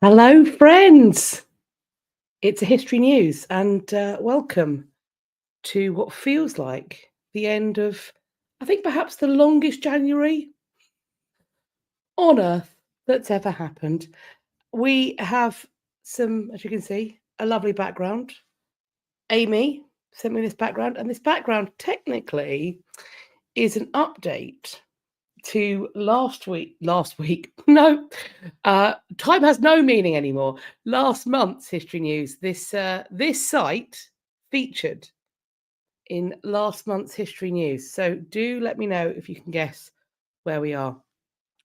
Hello, friends. It's a History News, and welcome to what feels like the end of, I think, perhaps the longest January on Earth that's ever happened. We have some, as you can see, a lovely background. Amy sent me this background, and this background technically is an update to last week. No, time has no meaning anymore. Last month's History News. This site featured in last month's History News. So do let me know if you can guess where we are.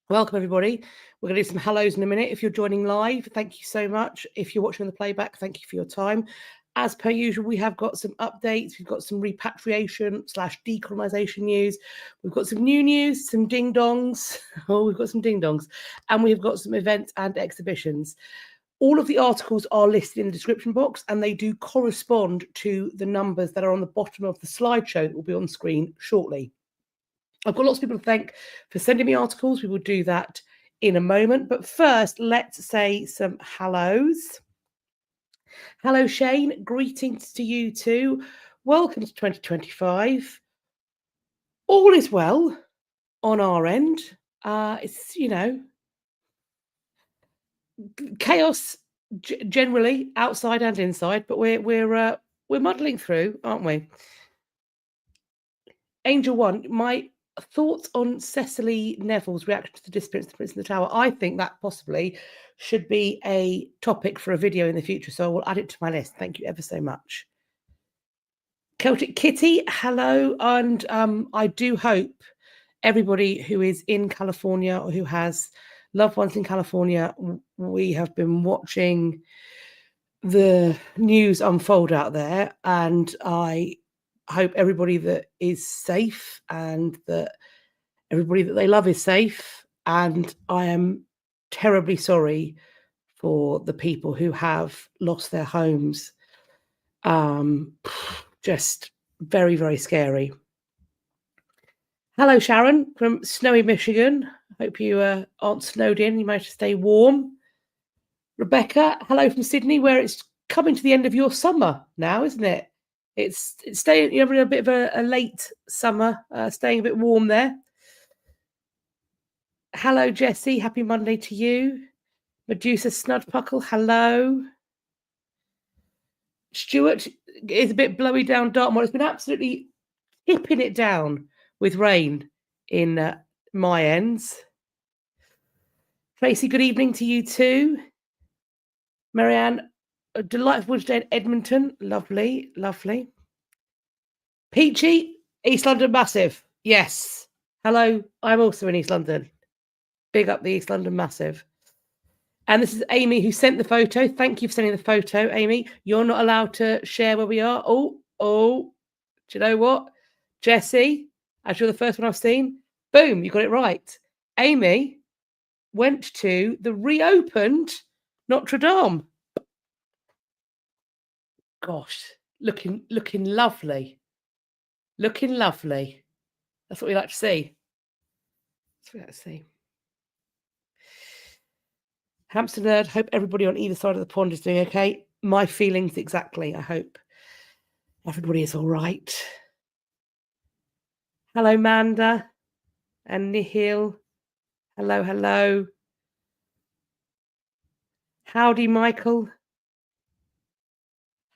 Welcome, everybody. We're going to do some hellos in a minute. If you're joining live, thank you so much. If you're watching on the playback, thank you for your time. As per usual, we have got some updates. We've got some repatriation / decolonisation news. We've got some new news, some ding-dongs. Oh, we've got some ding-dongs. And we've got some events and exhibitions. All of the articles are listed in the description box, and they do correspond to the numbers that are on the bottom of the slideshow that will be on screen shortly. I've got lots of people to thank for sending me articles. We will do that in a moment. But first, let's say some hellos. Hello, Shane. Greetings to you too. Welcome to 2025. All is well on our end. It's, chaos generally outside and inside, but we're muddling through, aren't we? Angel One, my thoughts on Cecily Neville's reaction to the disappearance of the Prince in the Tower. I think that possibly should be a topic for a video in the future, so I will add it to my list. Thank you ever so much. Celtic Kitty, hello, and I do hope everybody who is in California or who has loved ones in California, we have been watching the news unfold out there, and I hope everybody that is safe and that everybody that they love is safe. And I am terribly sorry for the people who have lost their homes. Just very, very scary. Hello, Sharon from snowy Michigan. Hope you aren't snowed in. You managed to stay warm. Rebecca, hello from Sydney, where it's coming to the end of your summer now, isn't it? It's staying, you're having a bit of a late summer, staying a bit warm there. Hello, Jessie. Happy Monday to you. Medusa Snudpuckle, hello. Stuart is a bit blowy down Dartmoor. It's been absolutely tipping it down with rain in my ends. Tracy, good evening to you too. Marianne, a delightful day in Edmonton. Lovely, lovely. Peachy, East London Massive. Yes. Hello, I'm also in East London. Big up the East London Massive. And this is Amy who sent the photo. Thank you for sending the photo, Amy. You're not allowed to share where we are. Oh, do you know what? Jessie, as you're the first one I've seen, boom, you got it right. Amy went to the reopened Notre Dame. Gosh, looking lovely. Looking lovely. That's what we like to see. That's what we like to see. Hamster Nerd, hope everybody on either side of the pond is doing okay. My feelings exactly. I hope everybody is all right. Hello, Manda and Nihil. Hello, hello. Howdy, Michael.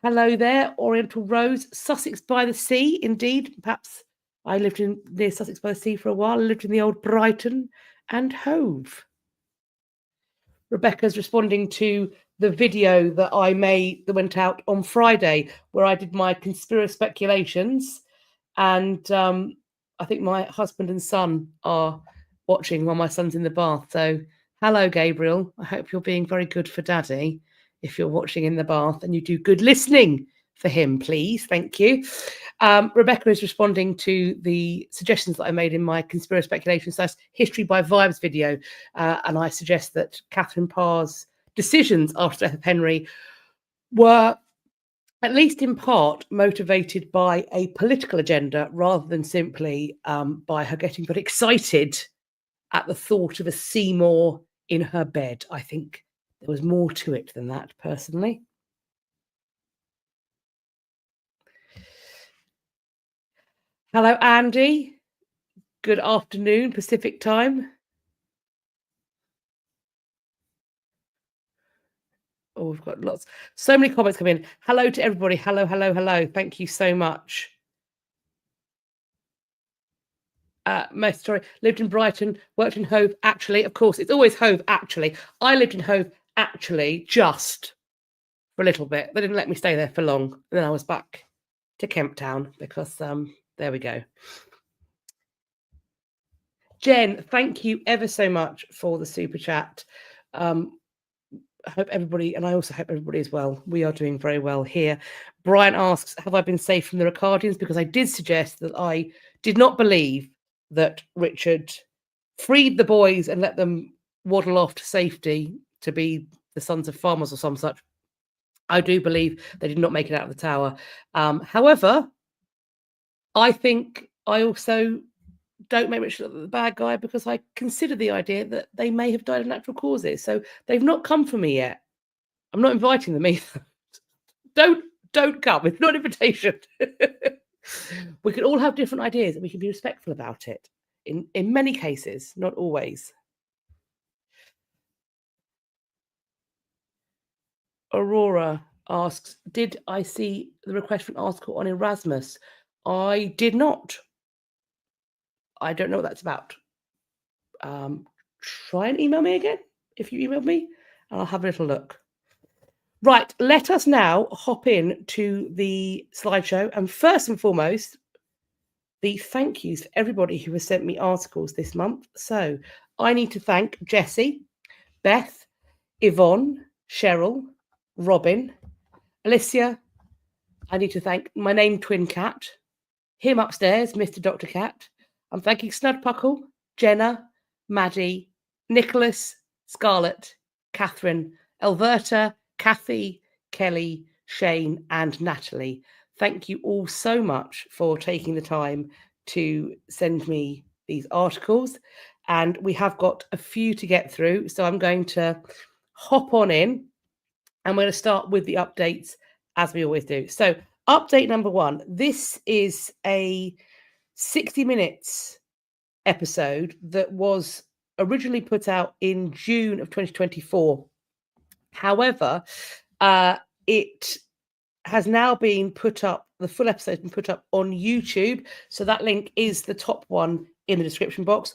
Hello there, Oriental Rose, Sussex by the Sea. Indeed, perhaps I lived near Sussex by the Sea for a while. I lived in the old Brighton and Hove. Rebecca's responding to the video that I made that went out on Friday, where I did my conspiracy speculations, and I think my husband and son are watching while my son's in the bath. So hello, Gabriel. I hope you're being very good for Daddy if you're watching in the bath, and you do good listening for him, please. Thank you. Rebecca is responding to the suggestions that I made in my conspiracy speculations / history by vibes video, and I suggest that Catherine Parr's decisions after death of Henry were, at least in part, motivated by a political agenda rather than simply by her getting very excited at the thought of a Seymour in her bed. I think there was more to it than that, personally. Hello, Andy. Good afternoon, Pacific time. Oh, we've got so many comments coming in. Hello to everybody. Hello, hello, hello. Thank you so much. Most story, lived in Brighton, worked in Hove. Actually, of course, it's always Hove. Actually, I lived in Hove. Actually, just for a little bit. They didn't let me stay there for long. And then I was back to Kemp Town because there we go. Jen, thank you ever so much for the super chat. I hope everybody, and I also hope everybody is well. We are doing very well here. Brian asks, have I been safe from the Ricardians? Because I did suggest that I did not believe that Richard freed the boys and let them waddle off to safety to be the sons of farmers or some such. I do believe they did not make it out of the tower. However, I think I also don't make Richard look the bad guy because I consider the idea that they may have died of natural causes. So they've not come for me yet. I'm not inviting them either. Don't come. It's not an invitation. We can all have different ideas and we can be respectful about it. In many cases, not always. Aurora asks, did I see the request for an article on Erasmus? I did not. I don't know what that's about. Try and email me again if you emailed me, and I'll have a little look. Right, let us now hop in to the slideshow. And first and foremost, the thank yous for everybody who has sent me articles this month. So I need to thank Jessie, Beth, Yvonne, Cheryl, Robyn, Alicia. I need to thank my named twin cat, him upstairs, Mr. Dr. Cat. I'm thanking Snudpuckle, Jenna, Maddy, Nicholas, Scarlet, Katherine, Elverta, Kathy, Kelly, Shane, and Natalie. Thank you all so much for taking the time to send me these articles. And we have got a few to get through. So I'm going to hop on in and we're going to start with the updates as we always do. So update number 1. This is a 60 minutes episode that was originally put out in June of 2024. However, it has now been put up, the full episode has been put up on YouTube. So that link is the top one in the description box.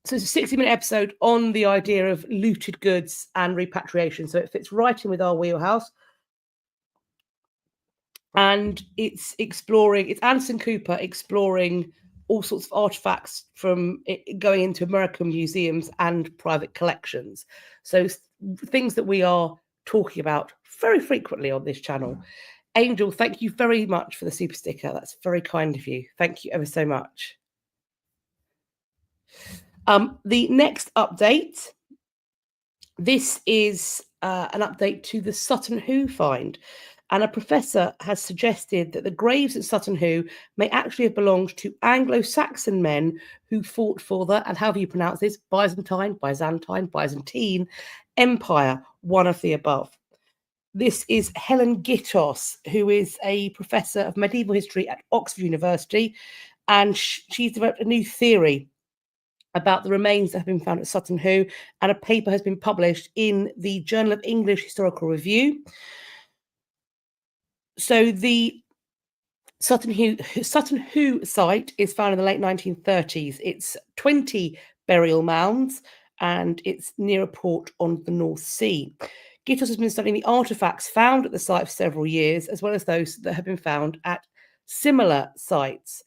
So it's a 60-minute episode on the idea of looted goods and repatriation. So it fits right in with our wheelhouse. And it's Anderson Cooper exploring all sorts of artifacts from going into American museums and private collections. So things that we are talking about very frequently on this channel. Angel, thank you very much for the super sticker. That's very kind of you. Thank you ever so much. The next update, this is an update to the Sutton Hoo find. And a professor has suggested that the graves at Sutton Hoo may actually have belonged to Anglo-Saxon men who fought for the, and however you pronounce this, Byzantine Empire, one of the above. This is Helen Gittos, who is a professor of medieval history at Oxford University, and she's developed a new theory about the remains that have been found at Sutton Hoo, and a paper has been published in the Journal of English Historical Review. So the Sutton Hoo site is found in the late 1930s. It's 20 burial mounds and it's near a port on the North Sea. Gittos has been studying the artifacts found at the site for several years, as well as those that have been found at similar sites.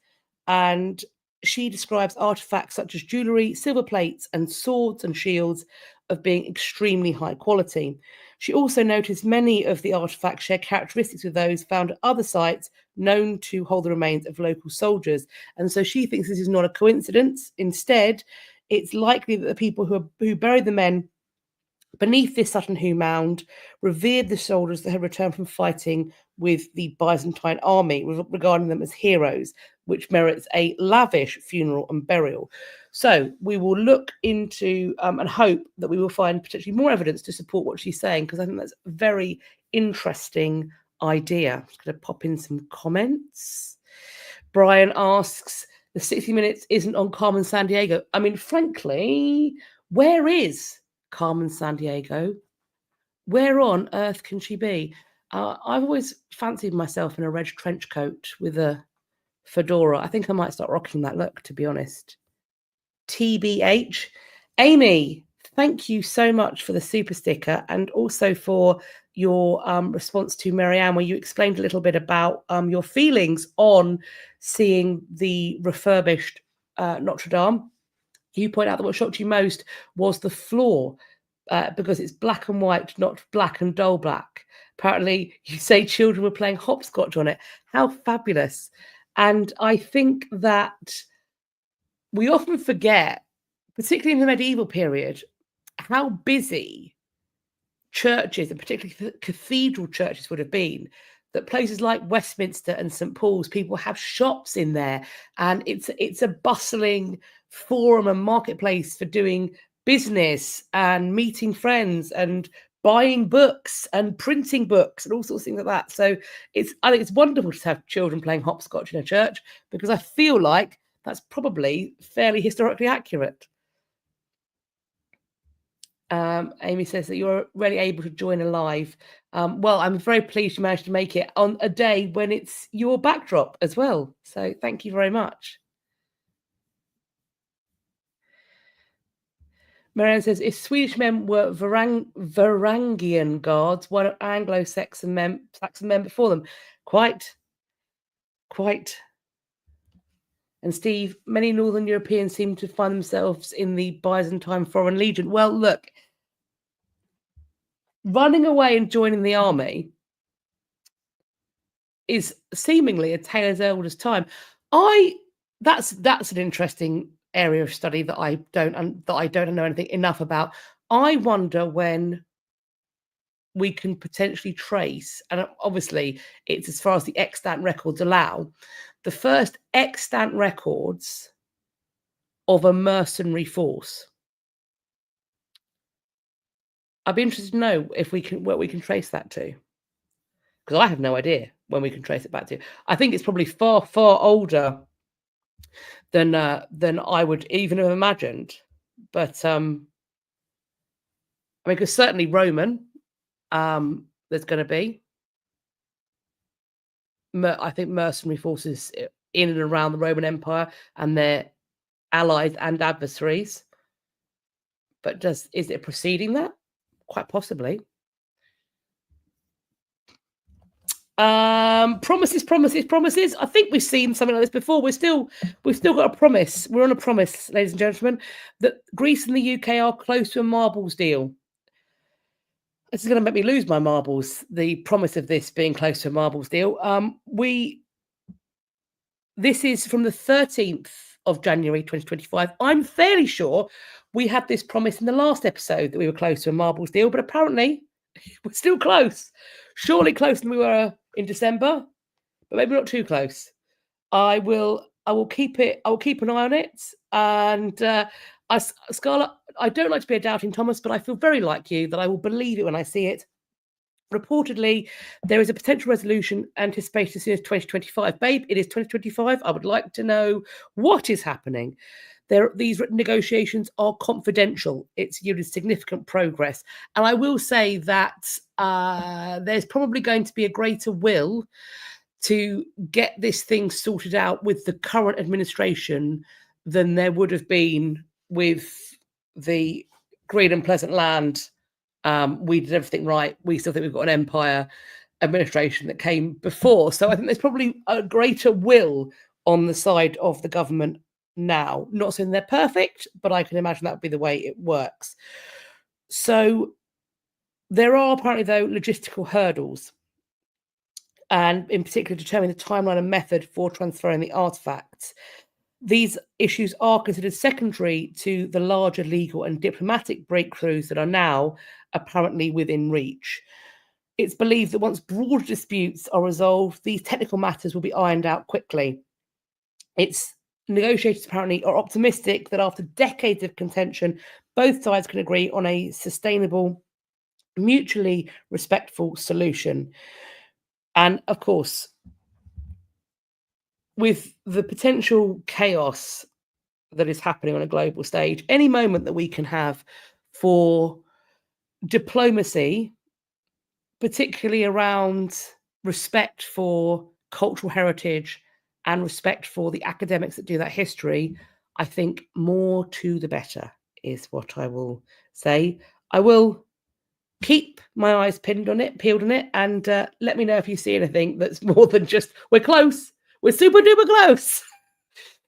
And she describes artifacts such as jewellery, silver plates, and swords and shields of being extremely high quality. She also noticed many of the artifacts share characteristics with those found at other sites known to hold the remains of local soldiers. And so she thinks this is not a coincidence. Instead, it's likely that the people who buried the men beneath this Sutton Hoo mound revered the soldiers that had returned from fighting with the Byzantine army, regarding them as heroes, which merits a lavish funeral and burial. So we will look into and hope that we will find potentially more evidence to support what she's saying, because I think that's a very interesting idea. I'm just going to pop in some comments. Brian asks, the 60 Minutes isn't on Carmen Sandiego. I mean, frankly, where is Carmen Sandiego? Where on earth can she be? I've always fancied myself in a red trench coat with a fedora. I think I might start rocking that look, to be honest. TBH. Amy, thank you so much for the super sticker, and also for your response to Marianne, where you explained a little bit about your feelings on seeing the refurbished Notre Dame. You point out that what shocked you most was the floor, because it's black and white, not black and dull black. Apparently, you say children were playing hopscotch on it. How fabulous. And I think that we often forget, particularly in the medieval period, how busy churches, and particularly cathedral churches, would have been. That places like Westminster and St. Paul's, people have shops in there, and it's a bustling forum and marketplace for doing business and meeting friends and buying books and printing books and all sorts of things like that. So I think it's wonderful to have children playing hopscotch in a church, because I feel like that's probably fairly historically accurate. Amy says that you're really able to join a live. Well, I'm very pleased you managed to make it on a day when it's your backdrop as well. So thank you very much. Marianne says, if Swedish men were Varangian guards, why don't Anglo-Saxon men before them? Quite. And Steve, many Northern Europeans seem to find themselves in the Byzantine Foreign Legion. Well, look, running away and joining the army is seemingly a tale as old as time. That's an interesting area of study that I don't know anything enough about. I wonder when we can potentially trace, and obviously it's as far as the extant records allow, the first extant records of a mercenary force. I'd be interested to know if what we can trace that to, because I have no idea when we can trace it back to. I think it's probably far, far older than I would even have imagined. But I mean, because certainly Roman, there's going to be, I think, mercenary forces in and around the Roman Empire and their allies and adversaries. But is it preceding that? Quite possibly. Promises. I think we've seen something like this before. We've still got a promise. We're on a promise, ladies and gentlemen, that Greece and the UK are close to a marbles deal. This is going to make me lose my marbles, the promise of this being close to a marbles deal. This is from the 13th of January 2025. I'm fairly sure we had this promise in the last episode that we were close to a marbles deal, but apparently we're still close. Surely closer than we were in December, but maybe not too close. I will keep an eye on it. And Scarlet, I don't like to be a doubting Thomas, but I feel very like you that I will believe it when I see it. Reportedly, there is a potential resolution anticipated as soon as 2025. Babe, it is 2025. I would like to know what is happening. These negotiations are confidential. It's yielded significant progress. And I will say that there's probably going to be a greater will to get this thing sorted out with the current administration than there would have been with the green and pleasant land. We did everything right. We still think we've got an empire administration that came before. So I think there's probably a greater will on the side of the government now. Not saying they're perfect, but I can imagine that would be the way it works. So there are apparently, though, logistical hurdles, and in particular determining the timeline and method for transferring the artifacts. These issues are considered secondary to the larger legal and diplomatic breakthroughs that are now apparently within reach. It's believed that once broader disputes are resolved, these technical matters will be ironed out quickly. Its negotiators apparently are optimistic that after decades of contention, both sides can agree on a sustainable, mutually respectful solution. And of course, with the potential chaos that is happening on a global stage, any moment that we can have for diplomacy, particularly around respect for cultural heritage and respect for the academics that do that history, I think more to the better is what I will say. I will keep my eyes peeled on it, and let me know if you see anything that's more than just, we're close, we're super duper close.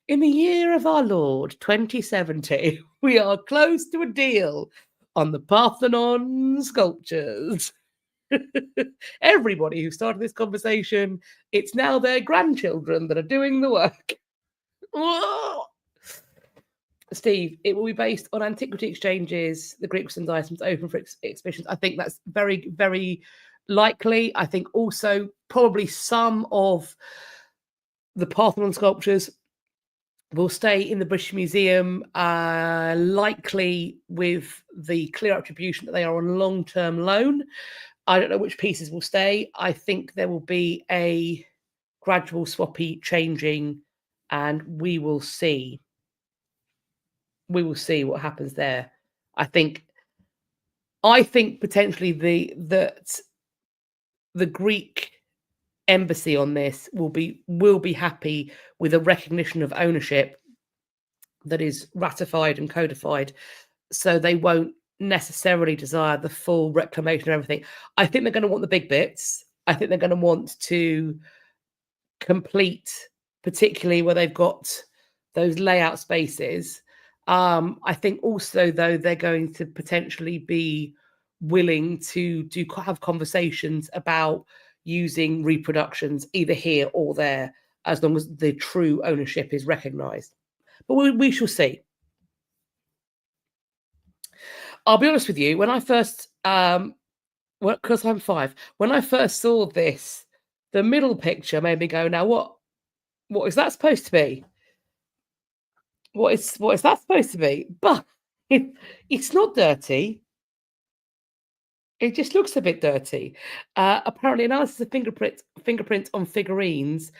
In the year of our Lord, 2070, we are close to a deal on the Parthenon sculptures. Everybody who started this conversation, it's now their grandchildren that are doing the work. Steve, it will be based on antiquity exchanges, the Greeks and items open for exhibitions. I think that's very, very likely. I think also probably some of the Parthenon sculptures will stay in the British Museum, likely with the clear attribution that they are on long-term loan. I don't know which pieces will stay. I think there will be a gradual swappy changing, and we will see. We will see what happens there. I think potentially the Greek embassy on this will be happy with a recognition of ownership that is ratified and codified, so they won't necessarily desire the full reclamation of everything. I think they're going to want the big bits. I think they're going to want to complete, particularly where they've got those layout spaces. I think also, though, they're going to potentially be willing to have conversations about using reproductions either here or there, as long as the true ownership is recognised. But we shall see. I'll be honest with you, when I first, because I'm 5, when I first saw this, the middle picture made me go, now what is that supposed to be? What is that supposed to be? But it's not dirty. It just looks a bit dirty. Apparently, analysis of fingerprints on figurines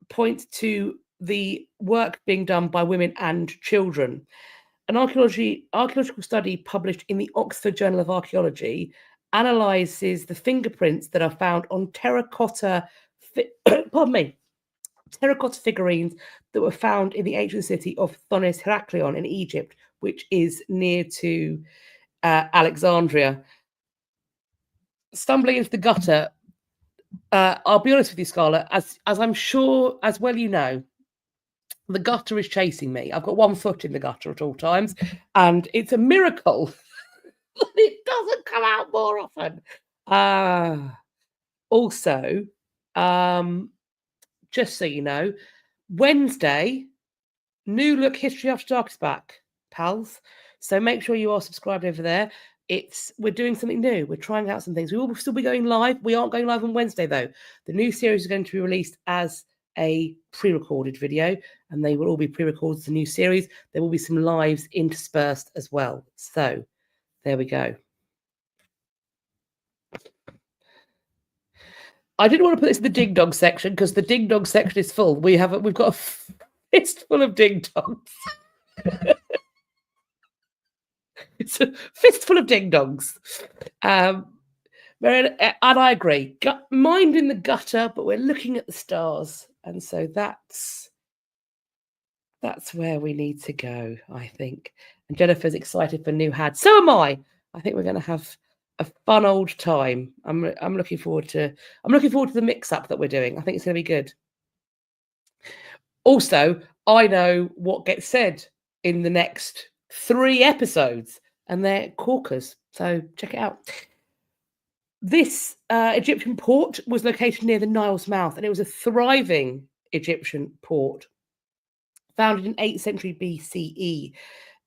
point to the work being done by women and children. An archaeological study published in the Oxford Journal of Archaeology analyses the fingerprints that are found on terracotta figurines that were found in the ancient city of Thonis Heraklion in Egypt, which is near to Alexandria. Stumbling into the gutter, I'll be honest with you, Scarlet, as I'm sure, as well you know, the gutter is chasing me. I've got one foot in the gutter at all times, and it's a miracle that it doesn't come out more often. Also, just so you know, Wednesday, new look History After Dark is back, pals. So make sure you are subscribed over there. We're doing something new. We're trying out some things. We will still be going live. We aren't going live on Wednesday, though. The new series is going to be released as a pre-recorded video, and they will all be pre-recorded as a new series. There will be some lives interspersed as well. So there we go. I didn't want to put this in the ding dong section because the ding dong section is full. We've got a fistful of ding dongs. It's a fistful of ding dongs. And I agree. Mind in the gutter, but we're looking at the stars, and so that's where we need to go, I think. And Jennifer's excited for new HAD. So am I. I think we're going to have a fun old time. I'm looking forward to the mix-up that we're doing. I think it's going to be good. Also, I know what gets said in the next 3 episodes, and they're corkers. So check it out. This Egyptian port was located near the Nile's mouth, and it was a thriving Egyptian port, founded in 8th century BCE.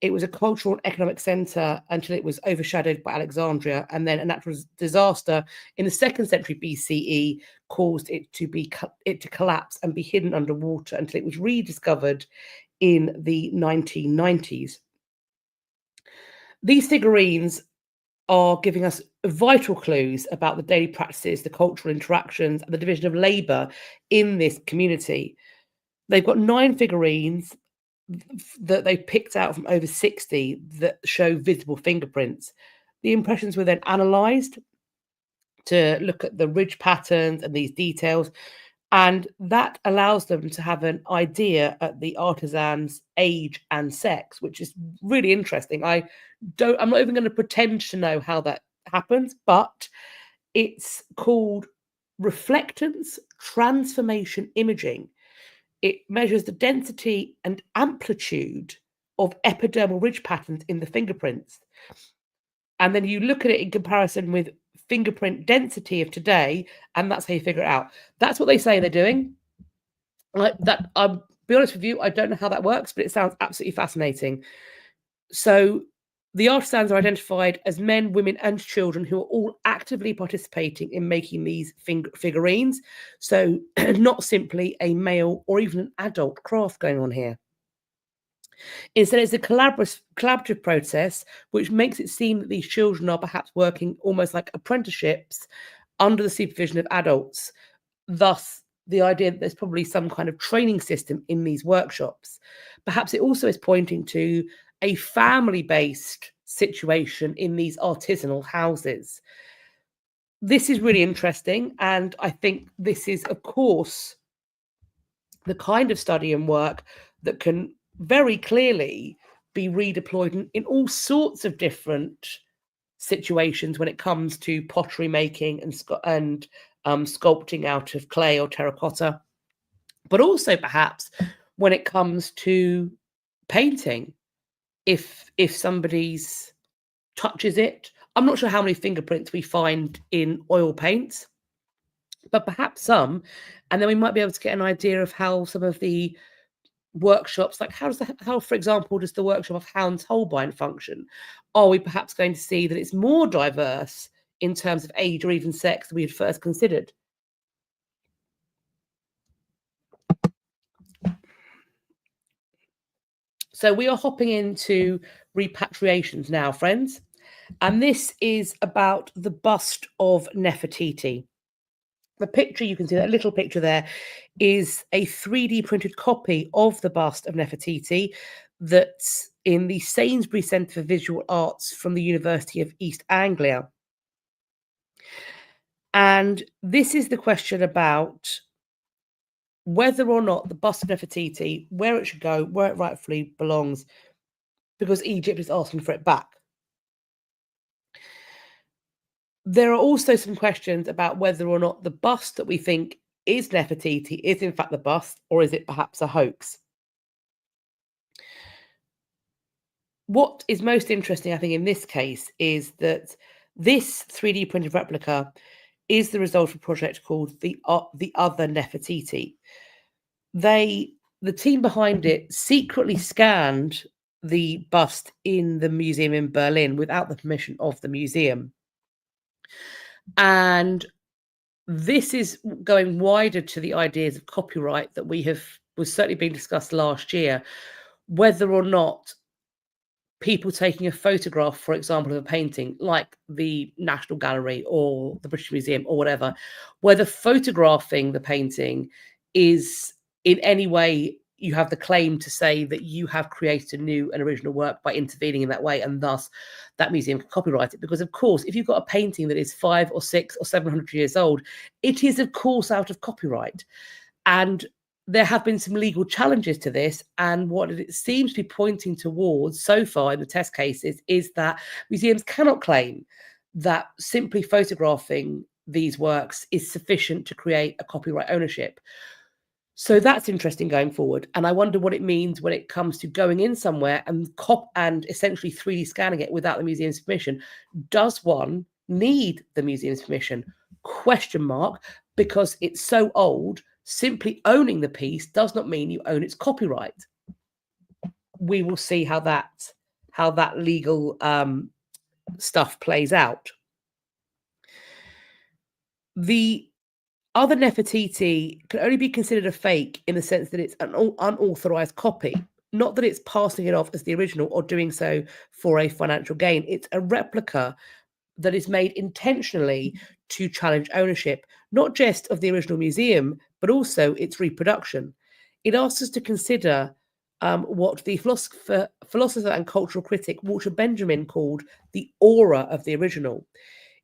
It was a cultural and economic centre until it was overshadowed by Alexandria, and then a natural disaster in the 2nd century BCE caused it to collapse and be hidden underwater until it was rediscovered in the 1990s. These figurines are giving us vital clues about the daily practices, the cultural interactions, and the division of labour in this community. They've got 9 figurines that they picked out from over 60 that show visible fingerprints. The impressions were then analysed to look at the ridge patterns and these details, and that allows them to have an idea at the artisan's age and sex, which is really interesting. I'm not even going to pretend to know how that happens, but it's called reflectance transformation imaging. It measures the density and amplitude of epidermal ridge patterns in the fingerprints. And then you look at it in comparison with fingerprint density of today, and that's how you figure it out. That's what they say they're doing. I'll be honest with you, I don't know how that works, but it sounds absolutely fascinating. So the artisans are identified as men, women, and children who are all actively participating in making these figurines. So not simply a male or even an adult craft going on here. Instead, it's a collaborative process, which makes it seem that these children are perhaps working almost like apprenticeships under the supervision of adults. Thus, the idea that there's probably some kind of training system in these workshops. Perhaps it also is pointing to a family-based situation in these artisanal houses. This is really interesting, and I think this is, of course, the kind of study and work that can very clearly be redeployed in all sorts of different situations when it comes to pottery making and sculpting out of clay or terracotta, but also perhaps when it comes to painting. If somebody's touches it, I'm not sure how many fingerprints we find in oil paints, but perhaps some, and then we might be able to get an idea of how some of the workshops, like how, for example, does the workshop of Hounds Holbein function? Are we perhaps going to see that it's more diverse in terms of age or even sex than we had first considered? So we are hopping into repatriations now, friends. And this is about the bust of Nefertiti. The picture, you can see that little picture there, is a 3D printed copy of the bust of Nefertiti that's in the Sainsbury Centre for Visual Arts from the University of East Anglia. And this is the question about whether or not the bust of Nefertiti, where it should go, where it rightfully belongs, because Egypt is asking for it back. There are also some questions about whether or not the bust that we think is Nefertiti is in fact the bust, or is it perhaps a hoax? What is most interesting, I think, in this case is that this 3D printed replica is the result of a project called the Other Nefertiti. The team behind it secretly scanned the bust in the museum in Berlin without the permission of the museum. And this is going wider to the ideas of copyright that was certainly being discussed last year, whether or not people taking a photograph, for example, of a painting like the National Gallery or the British Museum or whatever, whether photographing the painting is in any way you have the claim to say that you have created a new and original work by intervening in that way, and thus that museum can copyright it. Because of course, if you've got a painting that is 500 or 600 or 700 years old, it is of course out of copyright. And there have been some legal challenges to this, and what it seems to be pointing towards so far in the test cases is that museums cannot claim that simply photographing these works is sufficient to create a copyright ownership. So that's interesting going forward. And I wonder what it means when it comes to going in somewhere and essentially 3D scanning it without the museum's permission. Does one need the museum's permission? Question mark, because it's so old, simply owning the piece does not mean you own its copyright. We will see how that how that legal stuff plays out. The other Nefertiti can only be considered a fake in the sense that it's an unauthorized copy, not that it's passing it off as the original or doing so for a financial gain. It's a replica that is made intentionally to challenge ownership, not just of the original museum, but also its reproduction. It asks us to consider what the philosopher and cultural critic Walter Benjamin called the aura of the original.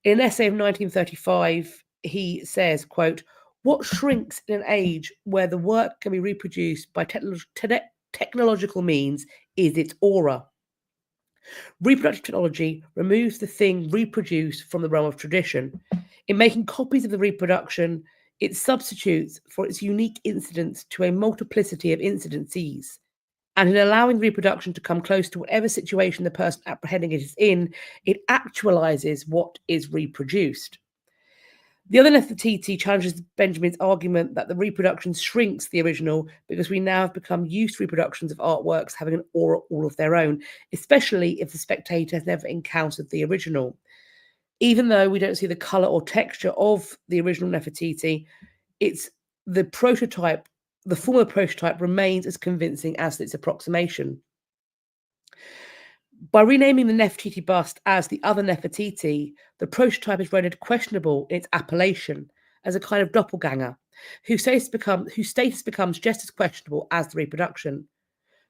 In an essay of 1935, he says, quote, "What shrinks in an age where the work can be reproduced by technological means is its aura. Reproductive technology removes the thing reproduced from the realm of tradition. In making copies of the reproduction, it substitutes for its unique incidence to a multiplicity of incidences. And in allowing reproduction to come close to whatever situation the person apprehending it is in, it actualizes what is reproduced." The other Nefertiti challenges Benjamin's argument that the reproduction shrinks the original because we now have become used to reproductions of artworks having an aura all of their own, especially if the spectator has never encountered the original. Even though we don't see the colour or texture of the original Nefertiti, it's the prototype, the former prototype remains as convincing as its approximation. By renaming the Nefertiti bust as the other Nefertiti, the prototype is rendered questionable in its appellation as a kind of doppelganger, whose status becomes just as questionable as the reproduction.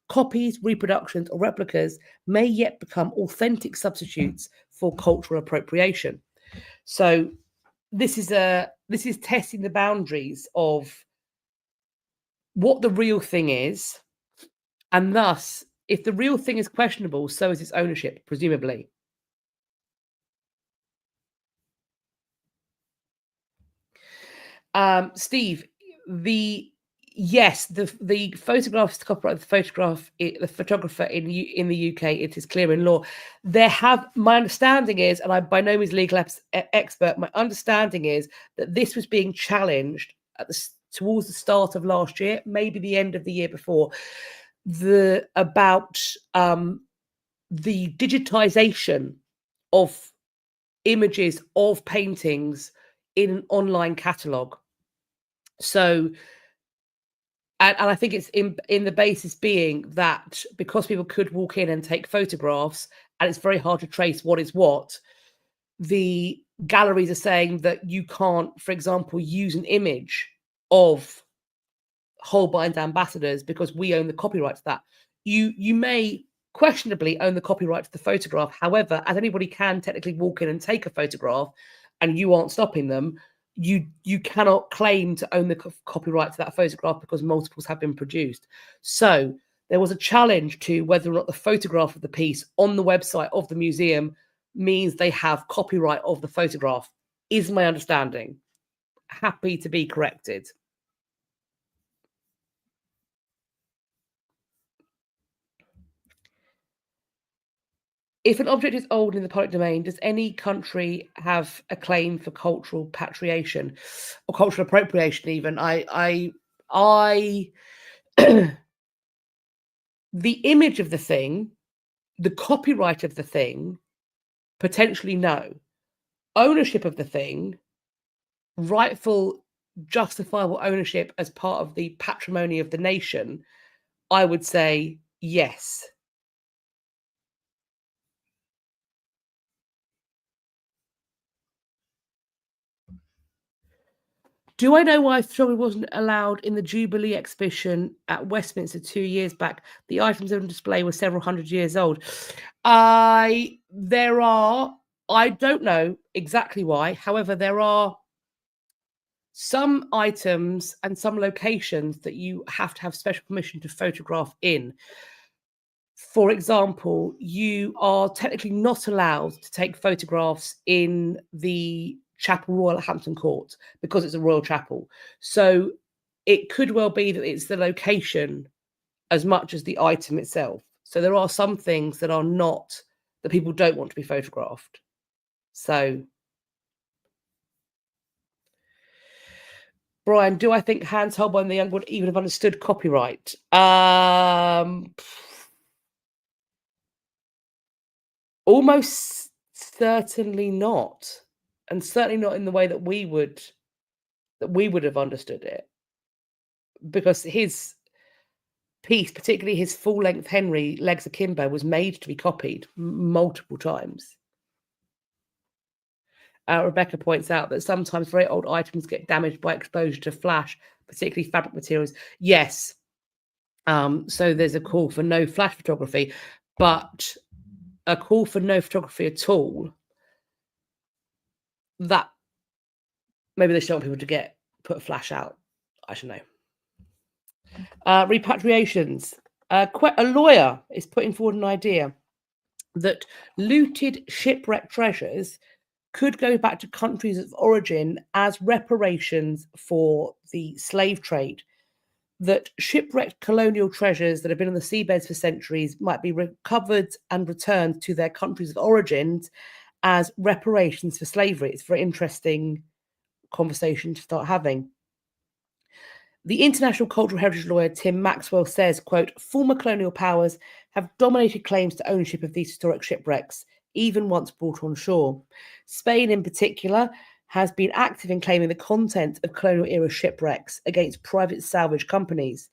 Copies, reproductions, or replicas may yet become authentic substitutes for cultural appropriation. So this is testing the boundaries of what the real thing is, and thus, if the real thing is questionable, so is its ownership, presumably. Steve, the photograph is the copyright of the photograph, the photographer in the UK. It is clear in law. My understanding is, and I'm by no means a legal expert, my understanding is that this was being challenged towards the start of last year, maybe the end of the year before, about the digitization of images of paintings in an online catalogue. So, and I think it's in the basis being that because people could walk in and take photographs, and it's very hard to trace what is what, the galleries are saying that you can't, for example, use an image of Holbein's ambassadors because we own the copyright to that. You may questionably own the copyright to the photograph. However, as anybody can technically walk in and take a photograph and you aren't stopping them, you cannot claim to own the copyright to that photograph because multiples have been produced. So there was a challenge to whether or not the photograph of the piece on the website of the museum means they have copyright of the photograph, is my understanding. Happy to be corrected. If an object is old in the public domain, does any country have a claim for cultural patriation or cultural appropriation? Even the image of the thing, the copyright of the thing, potentially no. Ownership of the thing, rightful, justifiable ownership as part of the patrimony of the nation, I would say yes. Do I know why Strawberry wasn't allowed in the Jubilee exhibition at Westminster 2 years back? The items on display were several hundred years old. I don't know exactly why. However, there are some items and some locations that you have to have special permission to photograph in. For example, you are technically not allowed to take photographs in the Chapel Royal at Hampton Court because it's a royal chapel. So it could well be that it's the location as much as the item itself. So there are some things that are not, that people don't want to be photographed. So, Brian, do I think Hans Holbein the Young would even have understood copyright? Almost certainly not, and certainly not in the way that we would have understood it, because his piece, particularly his full-length Henry Legs Akimbo, was made to be copied multiple times. Rebecca points out that sometimes very old items get damaged by exposure to flash, particularly fabric materials. Yes. So there's a call for no flash photography, but a call for no photography at all, that maybe they don't want people to put a flash out. I should know. Repatriations. A lawyer is putting forward an idea that looted shipwreck treasures could go back to countries of origin as reparations for the slave trade. That shipwrecked colonial treasures that have been on the seabeds for centuries might be recovered and returned to their countries of origin as reparations for slavery. It's a very interesting conversation to start having. The international cultural heritage lawyer Tim Maxwell says, quote, former colonial powers have dominated claims to ownership of these historic shipwrecks, even once brought on shore. Spain, in particular, has been active in claiming the content of colonial era shipwrecks against private salvage companies.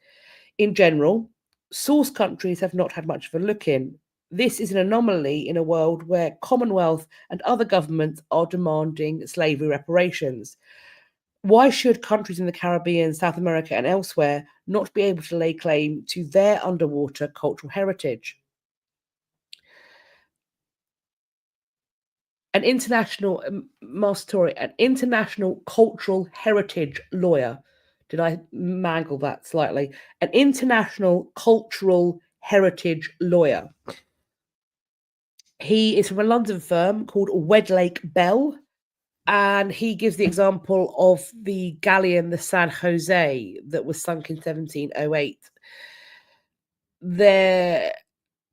In general, source countries have not had much of a look in. This is an anomaly in a world where Commonwealth and other governments are demanding slavery reparations. Why should countries in the Caribbean, South America, and elsewhere not be able to lay claim to their underwater cultural heritage? An international an international cultural heritage lawyer. Did I mangle that slightly? An international cultural heritage lawyer. He is from a London firm called Wedlake Bell, and he gives the example of the galleon, the San Jose, that was sunk in 1708.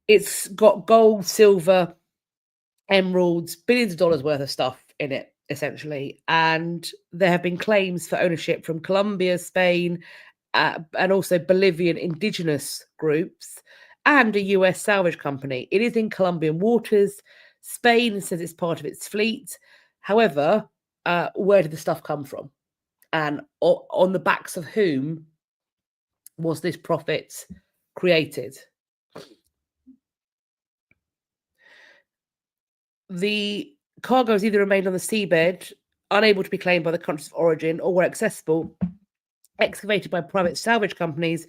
It's got gold, silver, emeralds, billions of dollars worth of stuff in it, essentially. And there have been claims for ownership from Colombia, Spain, and also Bolivian indigenous groups, and a US salvage company. It is in Colombian waters. Spain says it's part of its fleet. However, where did the stuff come from? And on the backs of whom was this profit created? The cargo has either remained on the seabed, unable to be claimed by the countries of origin, or were accessible, excavated by private salvage companies,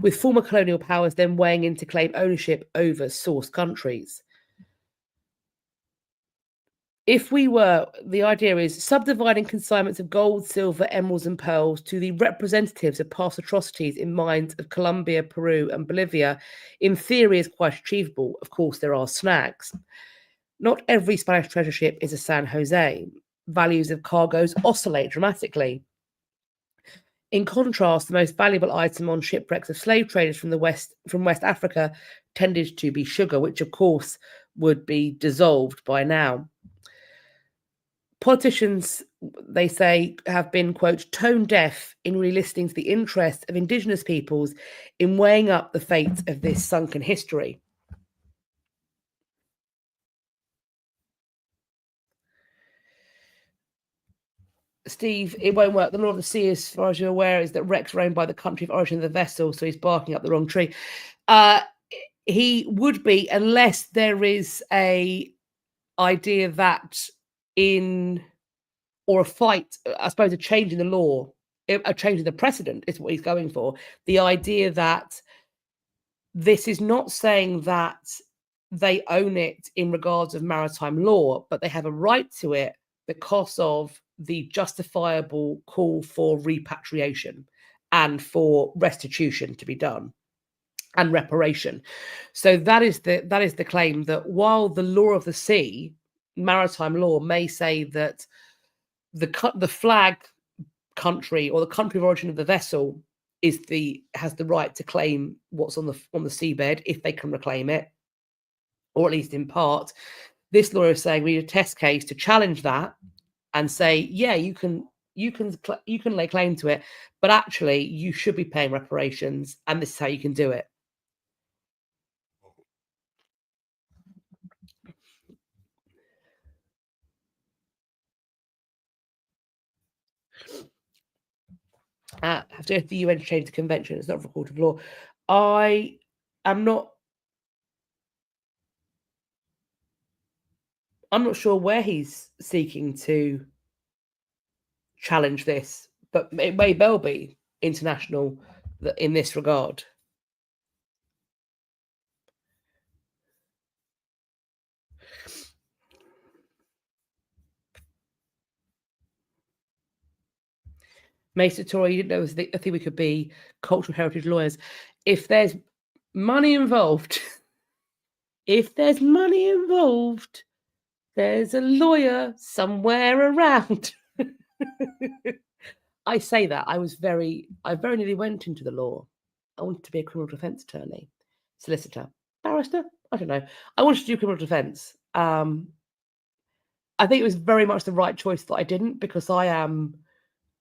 with former colonial powers then weighing in to claim ownership over source countries. The idea is subdividing consignments of gold, silver, emeralds, and pearls to the representatives of past atrocities in mines of Colombia, Peru, and Bolivia, in theory, is quite achievable. Of course, there are snags. Not every Spanish treasure ship is a San Jose. Values of cargoes oscillate dramatically. In contrast, the most valuable item on shipwrecks of slave traders from West Africa tended to be sugar, which of course would be dissolved by now. Politicians, they say, have been, quote, tone deaf in re-listening to the interest of indigenous peoples in weighing up the fate of this sunken history. Steve, it won't work. The law of the sea, as far as you're aware, is that wrecks are owned by the country of origin of the vessel, so he's barking up the wrong tree. He would be, unless there is a idea that or a fight, I suppose, a change in the law, a change in the precedent is what he's going for. The idea that this is not saying that they own it in regards of maritime law, but they have a right to it because of the justifiable call for repatriation and for restitution to be done and reparation. So that is the claim, that while the law of the sea, maritime law, may say that the flag country or the country of origin of the vessel has the right to claim what's on the seabed if they can reclaim it, or at least in part. This lawyer is saying we need a test case to challenge that and say, yeah, you can lay claim to it, but actually you should be paying reparations, and this is how you can do it. have to go to the UN to change the convention. It's not for a court of law. I am not. I'm not sure where he's seeking to challenge this, but it may well be international in this regard. Mason Tory, you didn't know, I think we could be cultural heritage lawyers. If there's money involved, there's a lawyer somewhere around. I say that. I very nearly went into the law. I wanted to be a criminal defence attorney, solicitor, barrister. I don't know. I wanted to do criminal defence. I think it was very much the right choice that I didn't, because I am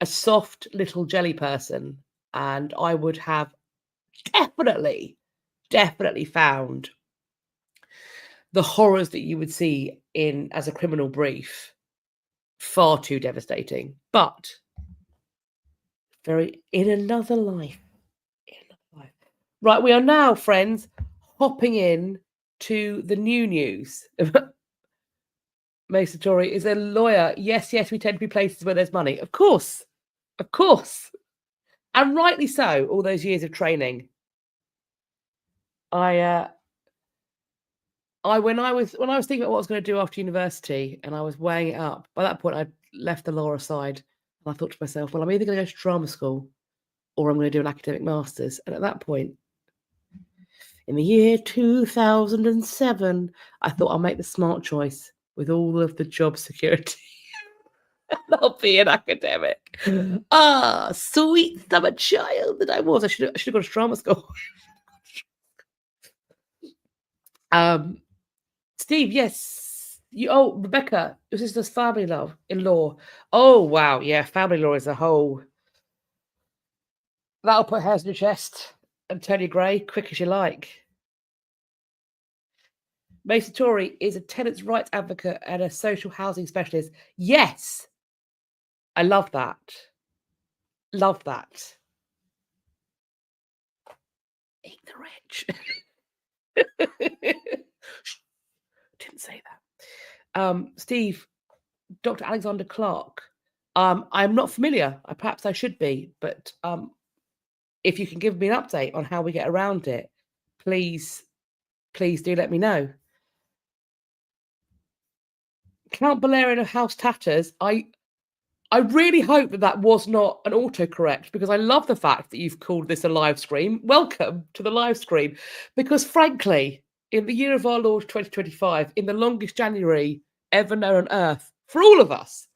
a soft little jelly person, and I would have definitely found the horrors that you would see as a criminal brief far too devastating. But in another life. Right, we are now, friends, hopping in to the new news. Mason Tory is a lawyer. Yes, we tend to be places where there's money. Of course. And rightly so, all those years of training. When I was thinking about what I was going to do after university, and I was weighing it up, by that point I'd left the law aside, and I thought to myself, well, I'm either going to go to drama school or I'm going to do an academic master's. And at that point, in the year 2007, I thought I'll make the smart choice with all of the job security. And I'll be an academic. Sweet summer child that I was. I should have gone to drama school. Steve, yes. Rebecca, your sister's family in-law. Oh, wow. Yeah, family law is a whole. That'll put hairs in your chest and turn you grey quick as you like. Mason Tory is a tenants' rights advocate and a social housing specialist. Yes. I love that. Eat the rich. Didn't say that. Steve, Dr. Alexander Clark. I'm not familiar. Perhaps I should be, but if you can give me an update on how we get around it, please do let me know. Count Balerion of House Tatters. I really hope that was not an autocorrect, because I love the fact that you've called this a live stream. Welcome to the live stream. Because frankly, in the year of our Lord 2025, in the longest January ever known on Earth, for all of us,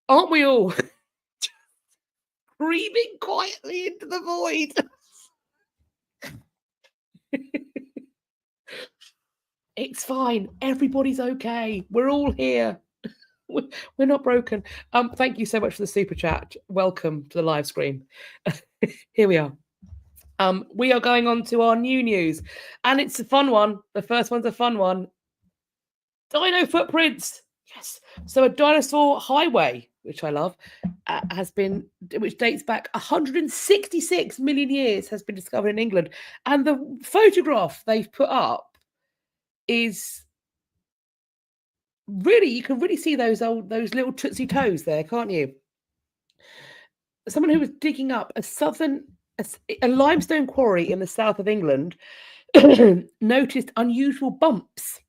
aren't we all screaming quietly into the void? It's fine. Everybody's okay. We're all here. We're not broken. Thank you so much for the super chat. Welcome to the live stream. Here we are. We are going on to our new news, and it's a fun one. The first one's a fun one. Dino footprints. Yes. So a dinosaur highway, which I love, which dates back 166 million years, has been discovered in England. And the photograph they've put up is really, you can really see those little tootsie toes there, can't you? Someone who was digging up a limestone quarry in the south of England noticed unusual bumps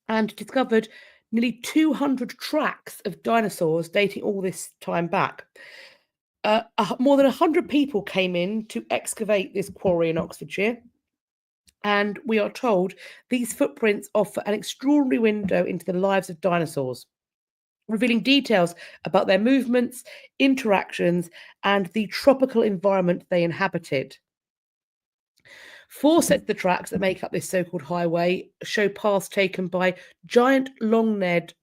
and discovered nearly 200 tracks of dinosaurs dating all this time back. More than 100 people came in to excavate this quarry in Oxfordshire. And we are told these footprints offer an extraordinary window into the lives of dinosaurs, revealing details about their movements, interactions, and the tropical environment they inhabited. 4 sets of the tracks that make up this so-called highway show paths taken by giant long-necked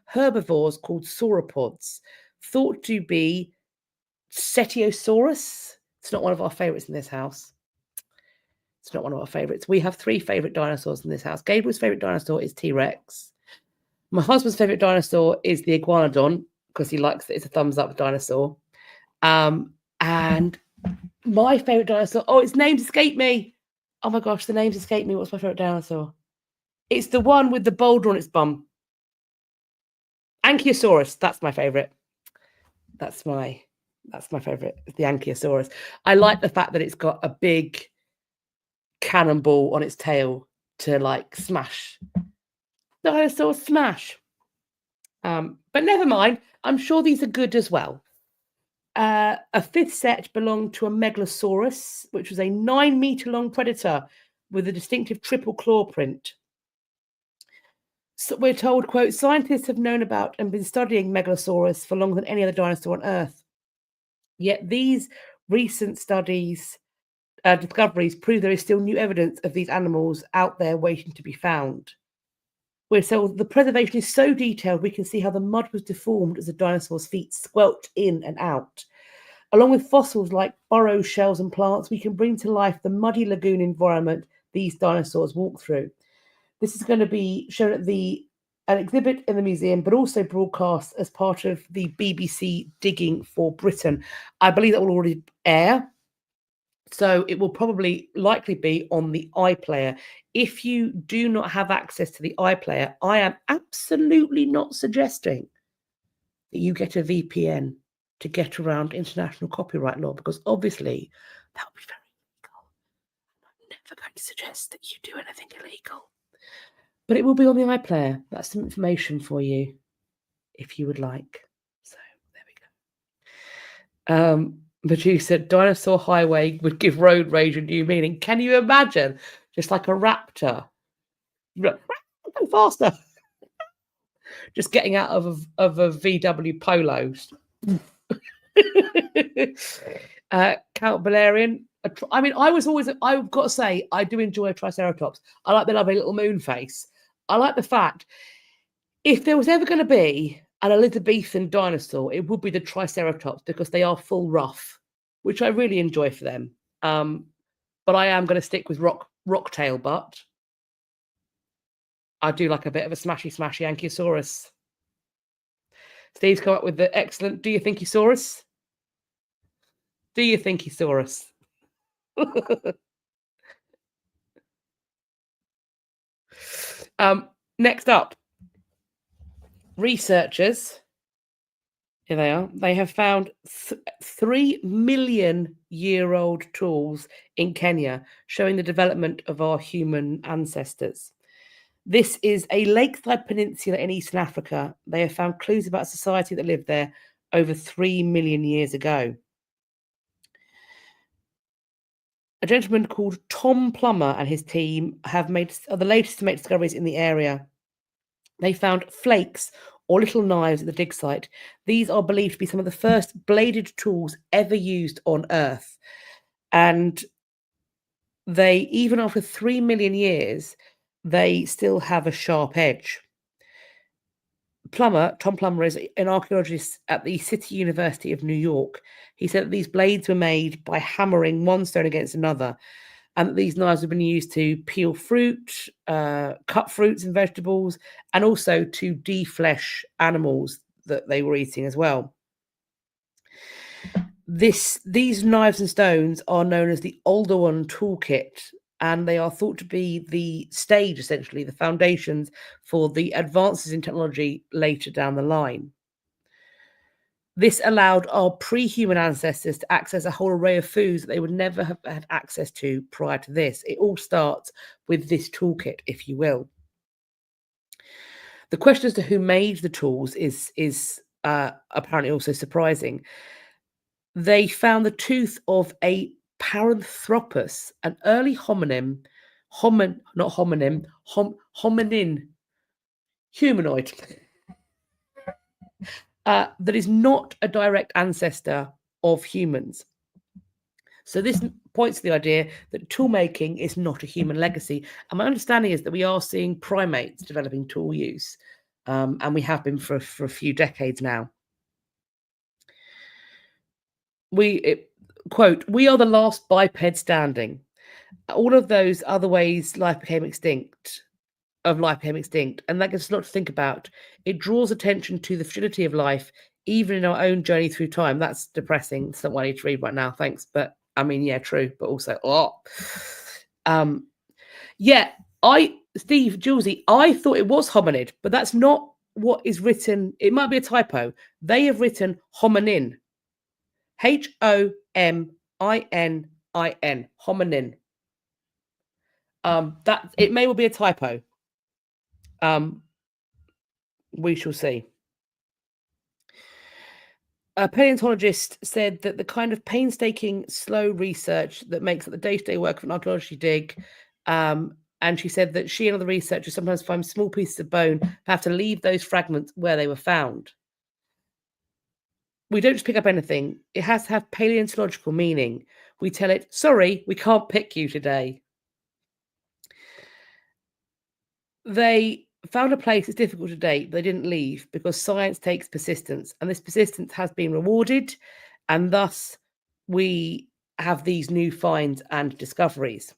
herbivores called sauropods, thought to be Cetiosaurus. It's not one of our favourites in this house. It's not one of our favourites. We have 3 favourite dinosaurs in this house. Gabriel's favourite dinosaur is T-Rex. My husband's favourite dinosaur is the iguanodon, because he likes it. It's a thumbs up dinosaur. And my favourite dinosaur, its names escape me. Oh my gosh, the names escape me. What's my favourite dinosaur? It's the one with the boulder on its bum. Ankylosaurus, that's my favourite. That's my favourite, the Ankylosaurus. I like the fact that it's got a big cannonball on its tail to like smash. Dinosaur smash. But never mind. I'm sure these are good as well. A fifth set belonged to a Megalosaurus, which was a 9-meter-long predator with a distinctive triple claw print. So we're told, quote, scientists have known about and been studying Megalosaurus for longer than any other dinosaur on Earth. Yet these recent discoveries prove there is still new evidence of these animals out there waiting to be found. We're told the preservation is so detailed we can see how the mud was deformed as the dinosaur's feet squelched in and out. Along with fossils like burrows, shells, and plants, we can bring to life the muddy lagoon environment these dinosaurs walk through. This is going to be shown at an exhibit in the museum, but also broadcast as part of the BBC Digging for Britain. I believe that will already air, so it will likely be on the iPlayer. If you do not have access to the iPlayer, I am absolutely not suggesting that you get a VPN to get around international copyright law, because obviously that would be very illegal. I'm never going to suggest that you do anything illegal. But it will be on the iPlayer. That's some information for you, if you would like. So there we go. Producer, Dinosaur Highway would give road rage a new meaning. Can you imagine? Just like a raptor. Go faster. Just getting out of a VW Polo. Count Valerian. I mean, I've got to say, I do enjoy a Triceratops. I like the lovely little moon face. I like the fact, if there was ever going to be an Elizabethan dinosaur, it would be the Triceratops, because they are full rough, which I really enjoy for them. But I am going to stick with rocktail butt. I do like a bit of a smashy Ankylosaurus. Steve's come up with the excellent, do you think Eusaurus? Do you think Eusaurus? Next up, researchers, here they are, they have found 3 million-year-old tools in Kenya showing the development of our human ancestors. This is a lakeside peninsula in Eastern Africa. They have found clues about society that lived there over 3 million years ago. A gentleman called Tom Plummer and his team are the latest to make discoveries in the area. They found flakes or little knives at the dig site. These are believed to be some of the first bladed tools ever used on Earth. And they, even after 3 million years, they still have a sharp edge. Tom Plummer, is an archaeologist at the City University of New York. He said that these blades were made by hammering one stone against another, and that these knives have been used to peel fruit, cut fruits and vegetables, and also to deflesh animals that they were eating as well. These knives and stones are known as the Alderon toolkit, and they are thought to be the stage, essentially, the foundations for the advances in technology later down the line. This allowed our pre-human ancestors to access a whole array of foods that they would never have had access to prior to this. It all starts with this toolkit, if you will. The question as to who made the tools is apparently also surprising. They found the tooth of a Paranthropus, an early hominin, humanoid, that is not a direct ancestor of humans. So this points to the idea that tool making is not a human legacy. And my understanding is that we are seeing primates developing tool use, and we have been for a few decades now. Quote, we are the last biped standing. All of those other ways life became extinct, and that gives us a lot to think about. It draws attention to the fragility of life, even in our own journey through time. That's depressing. It's not what I need to read right now. Thanks. But I mean, yeah, true. But also, yeah, Steve, Julesy, I thought it was hominid, but that's not what is written. It might be a typo. They have written hominin. HOMININ. Hominin. That it may well be a typo. We shall see. A paleontologist said that the kind of painstaking, slow research that makes up the day-to-day work of an archaeology dig, and she said that she and other researchers sometimes find small pieces of bone, have to leave those fragments where they were found. We don't just pick up anything. It has to have paleontological meaning. We tell it, sorry, we can't pick you today. They found a place that's difficult to date, but they didn't leave because science takes persistence, and this persistence has been rewarded, and thus we have these new finds and discoveries.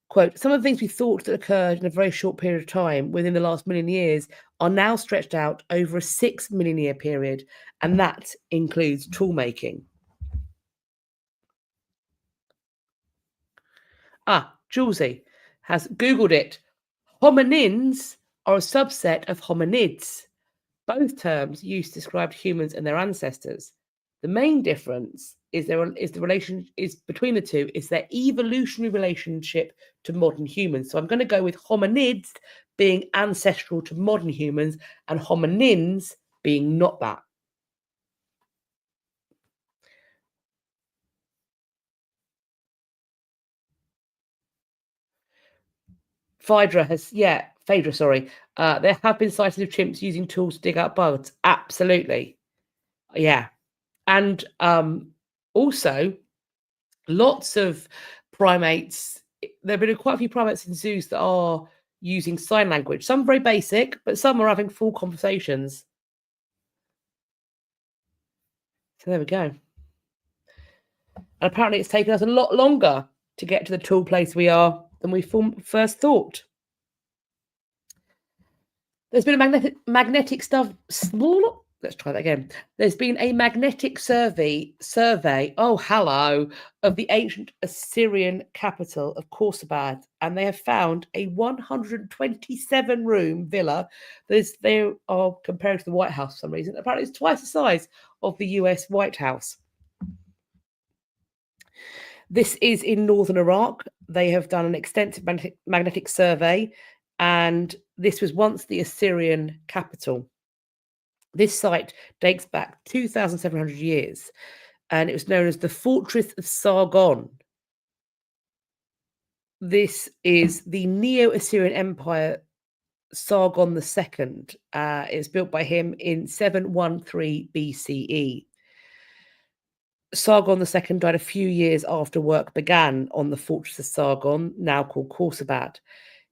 Quote, some of the things we thought that occurred in a very short period of time within the last million years are now stretched out over a 6 million year period, and that includes tool making. Julesy has Googled it. Hominins are a subset of hominids. Both terms used to describe humans and their ancestors. The main difference is the relation is between the two is their evolutionary relationship to modern humans. So I'm going to go with hominids being ancestral to modern humans and hominins being not that. Phaedra, sorry. There have been sightings of chimps using tools to dig out bugs. Absolutely. Yeah. And also, lots of primates. There have been quite a few primates in zoos that are using sign language. Some very basic, but some are having full conversations. So there we go. And apparently it's taken us a lot longer to get to the tool place we are than we first thought. There's been a magnetic stuff. Let's try that again. There's been a magnetic survey. Oh, hello, of the ancient Assyrian capital of Khorsabad, and they have found a 127-room villa. They are compared to the White House for some reason. Apparently, it's twice the size of the US White House. This is in northern Iraq. They have done an extensive magnetic survey, and this was once the Assyrian capital. This site dates back 2,700 years, and it was known as the Fortress of Sargon. This is the Neo-Assyrian Empire, Sargon II. It's built by him in 713 BCE. Sargon II died a few years after work began on the Fortress of Sargon, now called Khorsabad.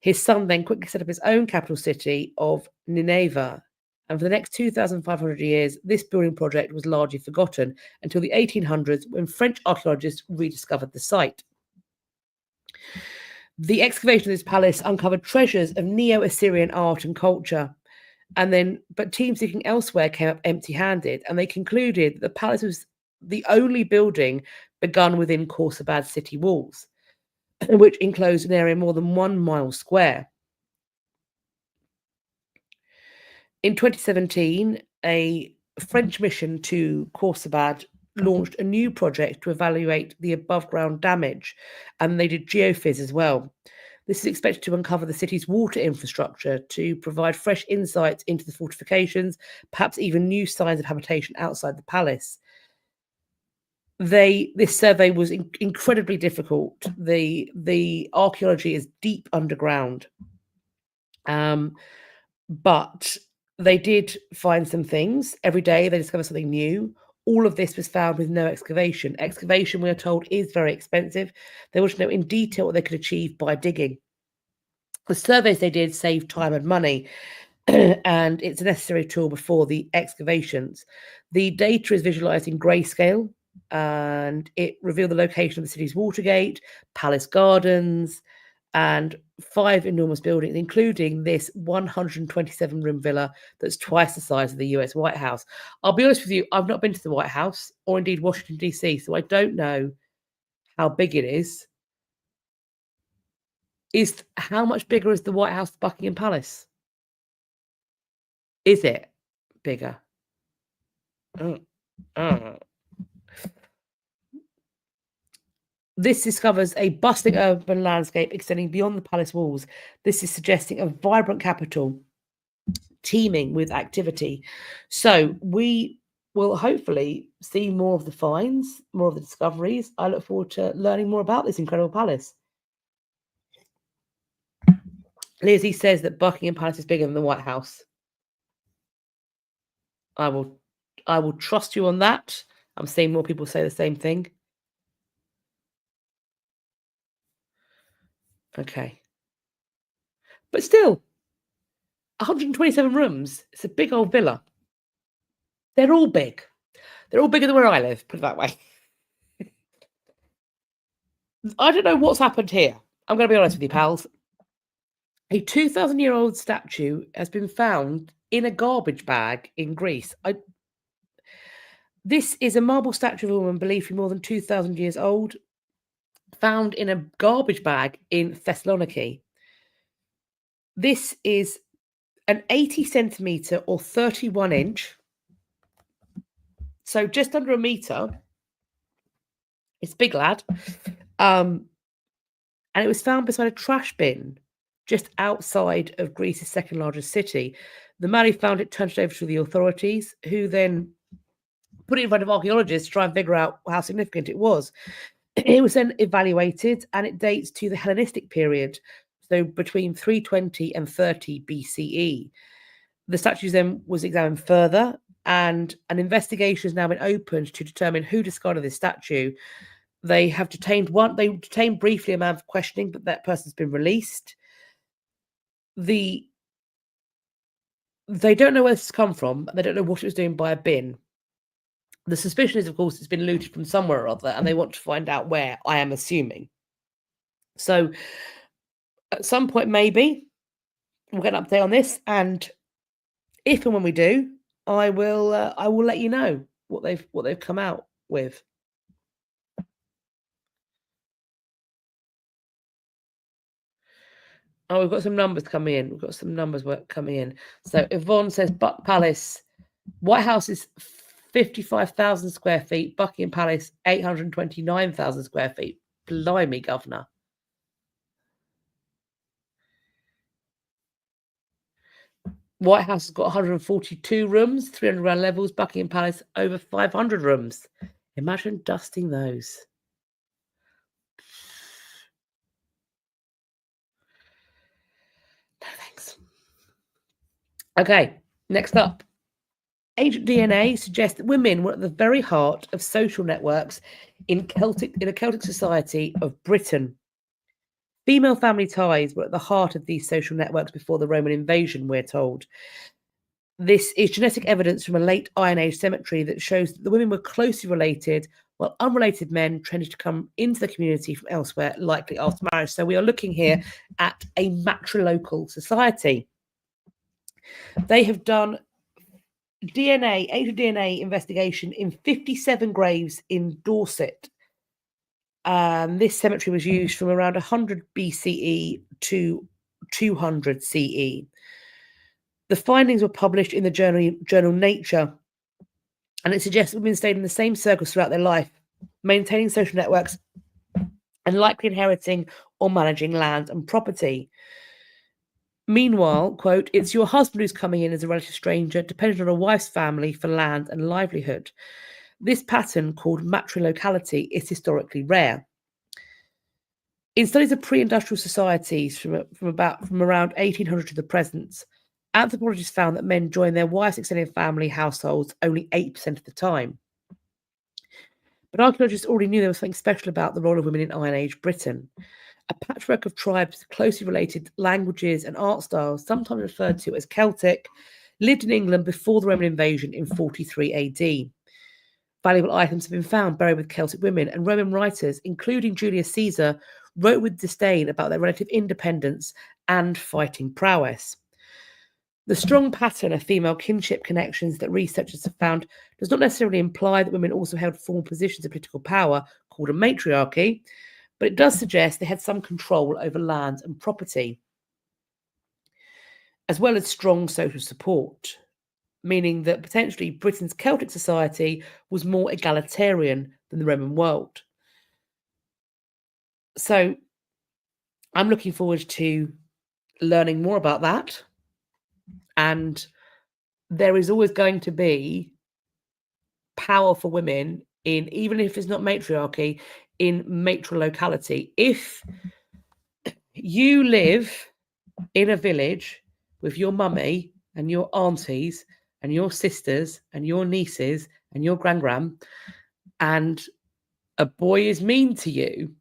His son then quickly set up his own capital city of Nineveh. And for the next 2,500 years, this building project was largely forgotten until the 1800s when French archaeologists rediscovered the site. The excavation of this palace uncovered treasures of Neo-Assyrian art and culture. But teams digging elsewhere came up empty-handed, and they concluded that the palace was the only building begun within Khorsabad city walls, which enclosed an area more than 1 mile square. In 2017, a French mission to Khorsabad launched a new project to evaluate the above-ground damage, and they did geophys as well. This is expected to uncover the city's water infrastructure to provide fresh insights into the fortifications, perhaps even new signs of habitation outside the palace. This survey was incredibly difficult. The archaeology is deep underground, but they did find some things. Every day they discover something new. All of this was found with no excavation. Excavation, we are told, is very expensive. They wanted to know in detail what they could achieve by digging. The surveys they did saved time and money, and it's a necessary tool before the excavations. The data is visualized in grayscale, and it revealed the location of the city's Watergate, palace gardens, and 5 enormous buildings, including this 127-room villa that's twice the size of the US White House. I'll be honest with you, I've not been to the White House or indeed Washington, D.C., so I don't know how big it is. How much bigger is the White House, Buckingham Palace? Is it bigger? This discovers a bustling urban landscape extending beyond the palace walls. This is suggesting a vibrant capital teeming with activity. So we will hopefully see more of the finds, more of the discoveries. I look forward to learning more about this incredible palace. Lizzie says that Buckingham Palace is bigger than the White House. I will trust you on that. I'm seeing more people say the same thing. Okay. But still, 127 rooms. It's a big old villa. They're all big. They're all bigger than where I live, put it that way. I don't know what's happened here. I'm going to be honest with you, pals. A 2,000-year-old statue has been found in a garbage bag in Greece. This is a marble statue of a woman believed to be more than 2,000 years old, found in a garbage bag in Thessaloniki. This is an 80 centimetre or 31 inch, so just under a metre. It's big, lad. And it was found beside a trash bin just outside of Greece's second largest city. The Maddy found it, turned it over to the authorities, who then put it in front of archaeologists to try and figure out how significant it was. It was then evaluated, and it dates to the Hellenistic period, so between 320 and 30 BCE. The statue then was examined further, and an investigation has now been opened to determine who discarded this statue. They have detained one. They detained briefly a man for questioning, but that person's been released. They don't know where this has come from. They don't know what it was doing by a bin. The suspicion is, of course, it's been looted from somewhere or other, and they want to find out where, I am assuming. So at some point, maybe we'll get an update on this, and if and when we do, I will let you know what they've come out with. Oh, we've got some numbers coming in. We've got some numbers coming in. So Yvonne says Buck Palace, White House is 55,000 square feet. Buckingham Palace, 829,000 square feet. Blimey, governor. White House has got 142 rooms, 300 ground levels. Buckingham Palace, over 500 rooms. Imagine dusting those. No thanks. Okay, next up. Ancient DNA suggests that women were at the very heart of social networks in a Celtic society of Britain. Female family ties were at the heart of these social networks before the Roman invasion, we're told. This is genetic evidence from a late Iron Age cemetery that shows that the women were closely related, while unrelated men tended to come into the community from elsewhere, likely after marriage. So we are looking here at a matrilocal society. They have done ancient DNA investigation in 57 graves in Dorset. This cemetery was used from around 100 BCE to 200 CE. The findings were published in the journal Nature, and it suggests women stayed in the same circles throughout their life, maintaining social networks and likely inheriting or managing land and property. Meanwhile, quote, it's your husband who's coming in as a relative stranger, dependent on a wife's family for land and livelihood. This pattern, called matrilocality, is historically rare. In studies of pre-industrial societies from around 1800 to the present, anthropologists found that men joined their wives' extended family households only 8% of the time. But archaeologists already knew there was something special about the role of women in Iron Age Britain. A patchwork of tribes with closely related languages and art styles, sometimes referred to as Celtic, lived in England before the Roman invasion in 43 AD. Valuable items have been found buried with Celtic women, and Roman writers, including Julius Caesar, wrote with disdain about their relative independence and fighting prowess. The strong pattern of female kinship connections that researchers have found does not necessarily imply that women also held formal positions of political power called a matriarchy, but it does suggest they had some control over land and property, as well as strong social support, meaning that potentially Britain's Celtic society was more egalitarian than the Roman world. So I'm looking forward to learning more about that. And there is always going to be power for women in, even if it's not matriarchy, in matrilocality. If you live in a village with your mummy and your aunties and your sisters and your nieces and your gran, and a boy is mean to you,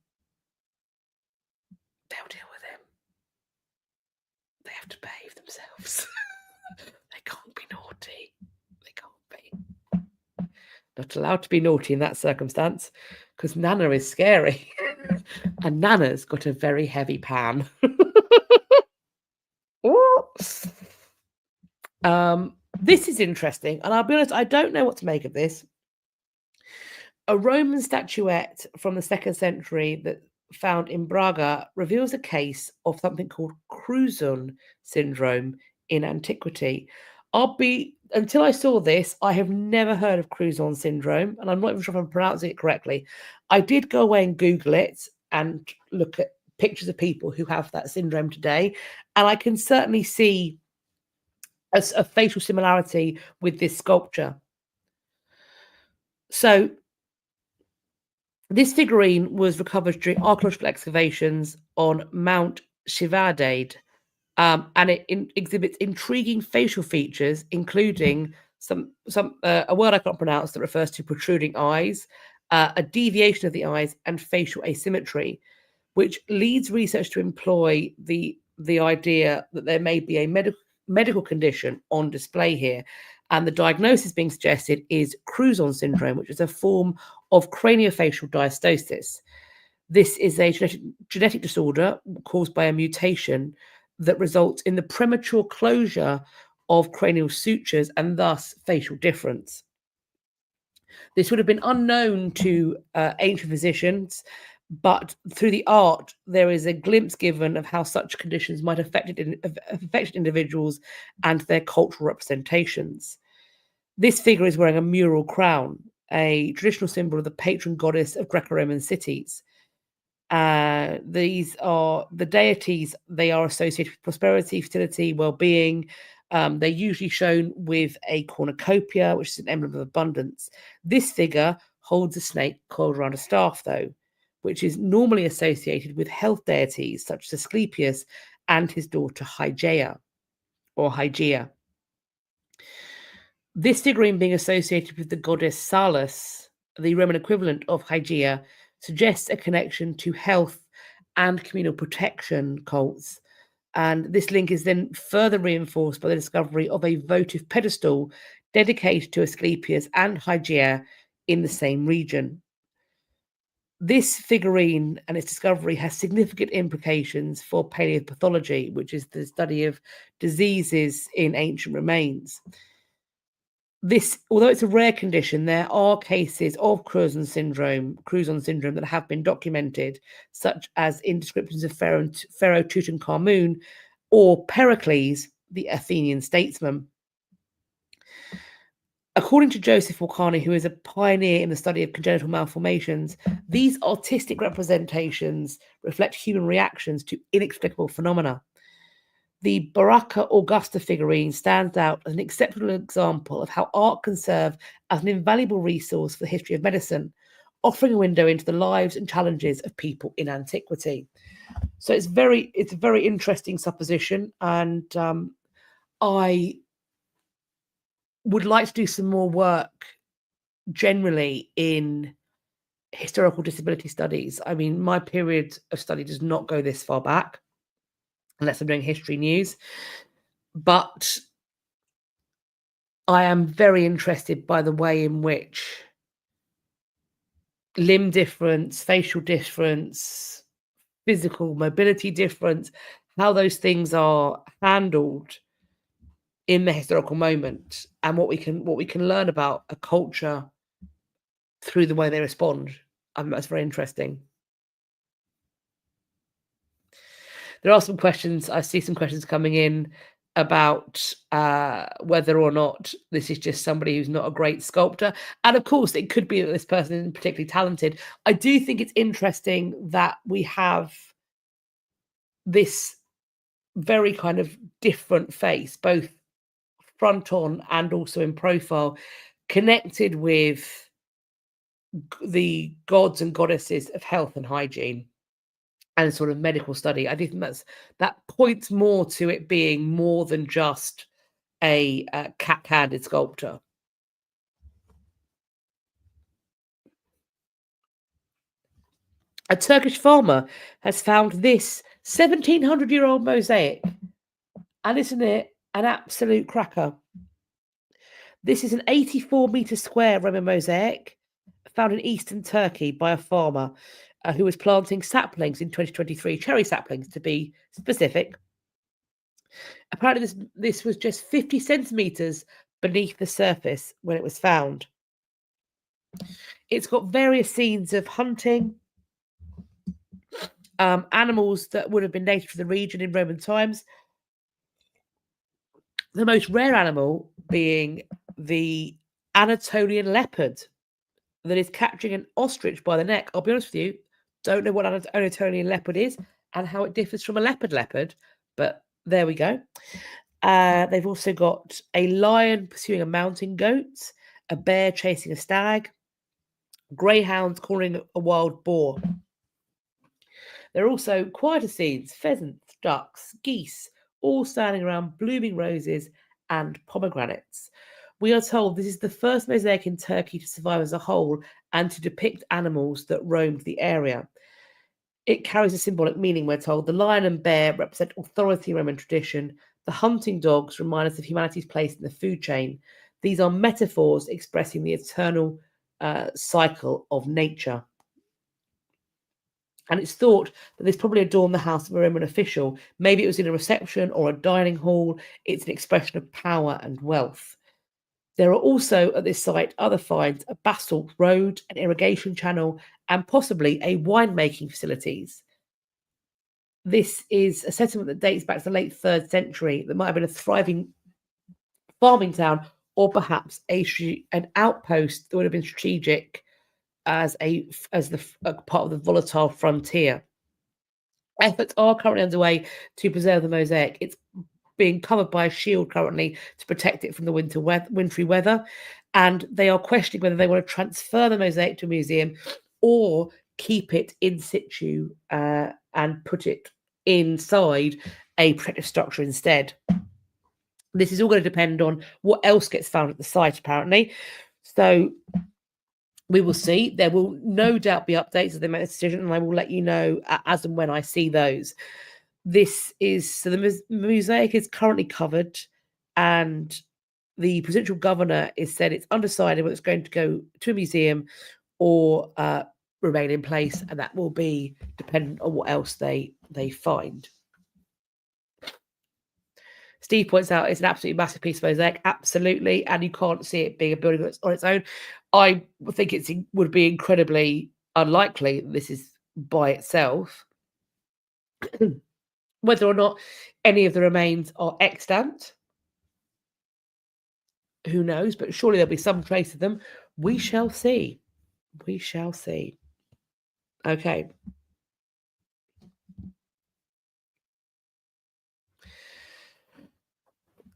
they'll deal with him. They have to behave themselves. They can't be naughty. They can't be. Not allowed to be naughty in that circumstance, because Nana is scary. And Nana's got a very heavy pan. This is interesting, and I'll be honest, I don't know what to make of this. A Roman statuette from the 2nd century that found in Braga reveals a case of something called Cruzon syndrome in antiquity. Until I saw this, I have never heard of Cruzon syndrome, and I'm not even sure if I'm pronouncing it correctly. I did go away and Google it and look at pictures of people who have that syndrome today, and I can certainly see a facial similarity with this sculpture. So this figurine was recovered during archaeological excavations on Mount Shivadade, and it exhibits intriguing facial features, including a word I can't pronounce that refers to protruding eyes, a deviation of the eyes, and facial asymmetry, which leads research to employ the idea that there may be a medical condition on display here. And the diagnosis being suggested is Cruzon syndrome, which is a form of craniofacial dystosis. This is a genetic disorder caused by a mutation that results in the premature closure of cranial sutures and thus facial difference. This would have been unknown to ancient physicians, but through the art, there is a glimpse given of how such conditions might have affected individuals and their cultural representations. This figure is wearing a mural crown, a traditional symbol of the patron goddess of Greco-Roman cities. These are the deities. They are associated with prosperity, fertility, well-being. They're usually shown with a cornucopia, which is an emblem of abundance. This figure holds a snake coiled around a staff, though, which is normally associated with health deities such as Asclepius and his daughter Hygeia, or Hygeia. This figurine being associated with the goddess Salus, the Roman equivalent of Hygeia, suggests a connection to health and communal protection cults. And this link is then further reinforced by the discovery of a votive pedestal dedicated to Asclepius and Hygeia in the same region. This figurine and its discovery has significant implications for paleopathology, which is the study of diseases in ancient remains. Although it's a rare condition, there are cases of Cruzon syndrome that have been documented, such as in descriptions of Pharaoh Tutankhamun or Pericles, the Athenian statesman. According to Joseph Walkani, who is a pioneer in the study of congenital malformations, these artistic representations reflect human reactions to inexplicable phenomena. The Baraka Augusta figurine stands out as an exceptional example of how art can serve as an invaluable resource for the history of medicine, offering a window into the lives and challenges of people in antiquity. So it's a very interesting supposition, and I would like to do some more work generally in historical disability studies. I mean, my period of study does not go this far back, unless I'm doing history news. But I am very interested by the way in which limb difference, facial difference, physical mobility difference, how those things are handled in the historical moment, and what we can learn about a culture through the way they respond. That's very interesting. There are some questions. I see some questions coming in about whether or not this is just somebody who's not a great sculptor. And of course, it could be that this person isn't particularly talented. I do think it's interesting that we have this very kind of different face, both front on and also in profile, connected with the gods and goddesses of health and hygiene and sort of medical study. I do think that points more to it being more than just a cat-handed sculptor. A Turkish farmer has found this 1,700-year-old mosaic, and isn't it an absolute cracker? This is an 84-meter square Roman mosaic found in eastern Turkey by a farmer who was planting saplings in 2023, cherry saplings to be specific. Apparently, this was just 50 centimeters beneath the surface when it was found. It's got various scenes of hunting, animals that would have been native to the region in Roman times. The most rare animal being the Anatolian leopard that is catching an ostrich by the neck. I'll be honest with you, don't know what an Anatolian leopard is and how it differs from a leopard, but there we go. They've also got a lion pursuing a mountain goat, a bear chasing a stag, greyhounds calling a wild boar. There are also quieter scenes, pheasants, ducks, geese, all standing around blooming roses and pomegranates. We are told this is the first mosaic in Turkey to survive as a whole and to depict animals that roamed the area. It carries a symbolic meaning, we're told. The lion and bear represent authority in Roman tradition. The hunting dogs remind us of humanity's place in the food chain. These are metaphors expressing the eternal cycle of nature. And it's thought that this probably adorned the house of a Roman official. Maybe it was in a reception or a dining hall. It's an expression of power and wealth. There are also at this site other finds, a basalt road, an irrigation channel, and possibly a winemaking facilities. This is a settlement that dates back to the late 3rd century that might have been a thriving farming town, or perhaps an outpost that would have been strategic as a part of the volatile frontier. Efforts are currently underway to preserve the mosaic. It's being covered by a shield currently to protect it from the wintry weather, and they are questioning whether they want to transfer the mosaic to a museum or keep it in situ and put it inside a protective structure instead. This is all going to depend on what else gets found at the site, apparently. So we will see. There will no doubt be updates as they make a decision, and I will let you know as and when I see those. The mosaic is currently covered, and the provincial governor has said it's undecided whether it's going to go to a museum or remain in place, and that will be dependent on what else they find. Steve points out it's an absolutely massive piece of mosaic, absolutely, and you can't see it being a building on its own. I think it would be incredibly unlikely this is by itself. Whether or not any of the remains are extant, who knows? But surely there'll be some trace of them. We shall see. We shall see. Okay.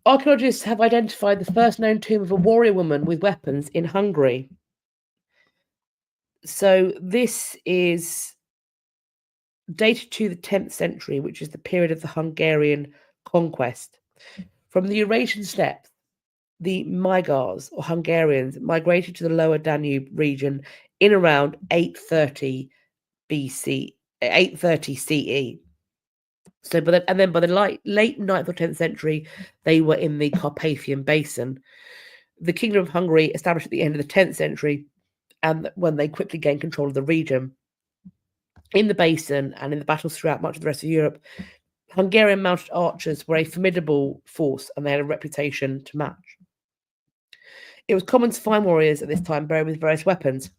Archaeologists have identified the first known tomb of a warrior woman with weapons in Hungary. So this is dated to the 10th century, which is the period of the Hungarian conquest. From the Eurasian steppes, the Magyars, or Hungarians, migrated to the lower Danube region in around 830 BC, 830 CE. So, by the late 9th or 10th century, they were in the Carpathian Basin. The Kingdom of Hungary established at the end of the 10th century, and when they quickly gained control of the region. In the basin and in the battles throughout much of the rest of Europe, Hungarian mounted archers were a formidable force and they had a reputation to match. It was common to find warriors at this time buried with various weapons,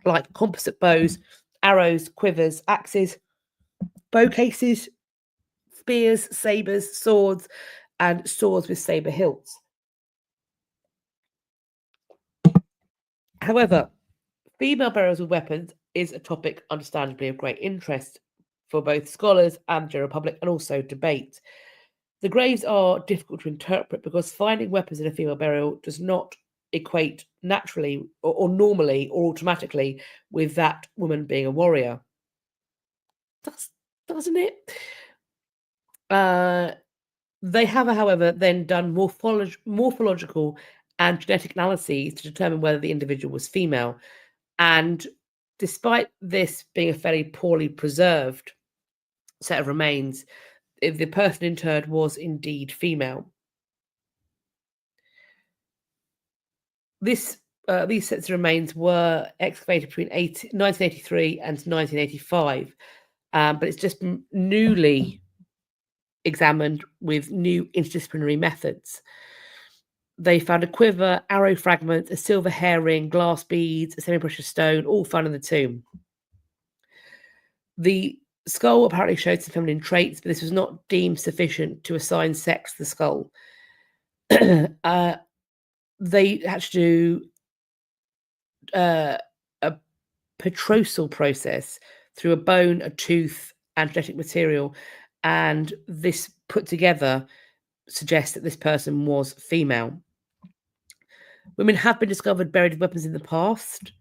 like composite bows, arrows, quivers, axes, bow cases, spears, sabres, swords, and swords with sabre hilts. However, female burials with weapons is a topic understandably of great interest for both scholars and the general public, and also debate. The graves are difficult to interpret because finding weapons in a female burial does not equate naturally or normally or automatically with that woman being a warrior. Doesn't it? They have, however, then done morphological and genetic analyses to determine whether the individual was female. And despite this being a fairly poorly preserved set of remains, the person interred was indeed female. These sets of remains were excavated between 1983 and 1985, but it's just newly examined with new interdisciplinary methods. They found a quiver, arrow fragments, a silver hair ring, glass beads, a semi-precious stone, all found in the tomb. The skull apparently showed some feminine traits, but this was not deemed sufficient to assign sex to the skull. They had to do a petrosal process through a bone, a tooth, and genetic material, and this put together suggests that this person was female. Women have been discovered buried with weapons in the past.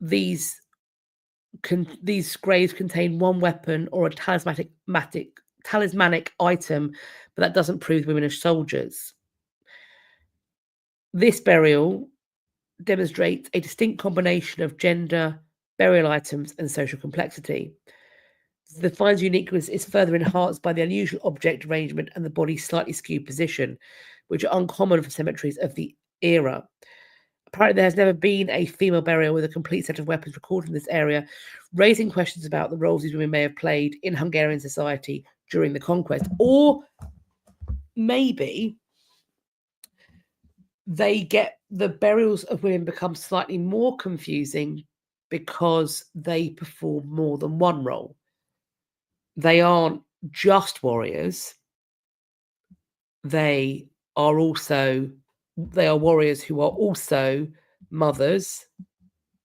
These graves contain one weapon or a talismanic item, but that doesn't prove women are soldiers. This burial demonstrates a distinct combination of gender, burial items, and social complexity. The find's uniqueness is further enhanced by the unusual object arrangement and the body's slightly skewed position, which are uncommon for cemeteries of the era. Apparently, there has never been a female burial with a complete set of weapons recorded in this area, raising questions about the roles these women may have played in Hungarian society during the conquest. Or maybe the burials of women become slightly more confusing because they perform more than one role. They aren't just warriors. They are warriors who are also mothers,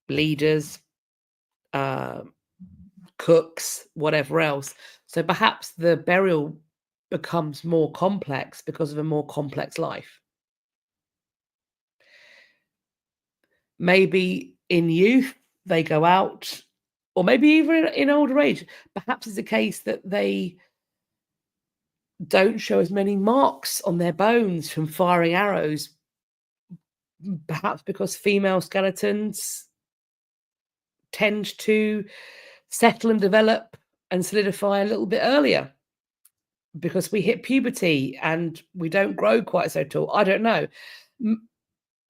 leaders, cooks, whatever else. So perhaps the burial becomes more complex because of a more complex life. Maybe in youth they go out, or maybe even in older age. Perhaps it's a case that they don't show as many marks on their bones from firing arrows, perhaps because female skeletons tend to settle and develop and solidify a little bit earlier because we hit puberty and we don't grow quite so tall. I don't know.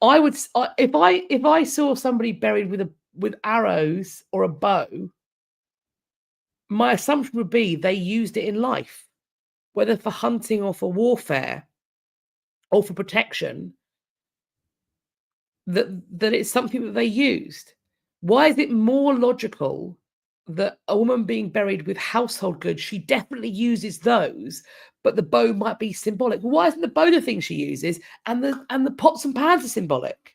I would, if I saw somebody buried with arrows or a bow, my assumption would be they used it in life, whether for hunting or for warfare or for protection, that it's something that they used. Why is it more logical that a woman being buried with household goods, she definitely uses those, but the bow might be symbolic? Why isn't the bow the thing she uses and the pots and pans are symbolic?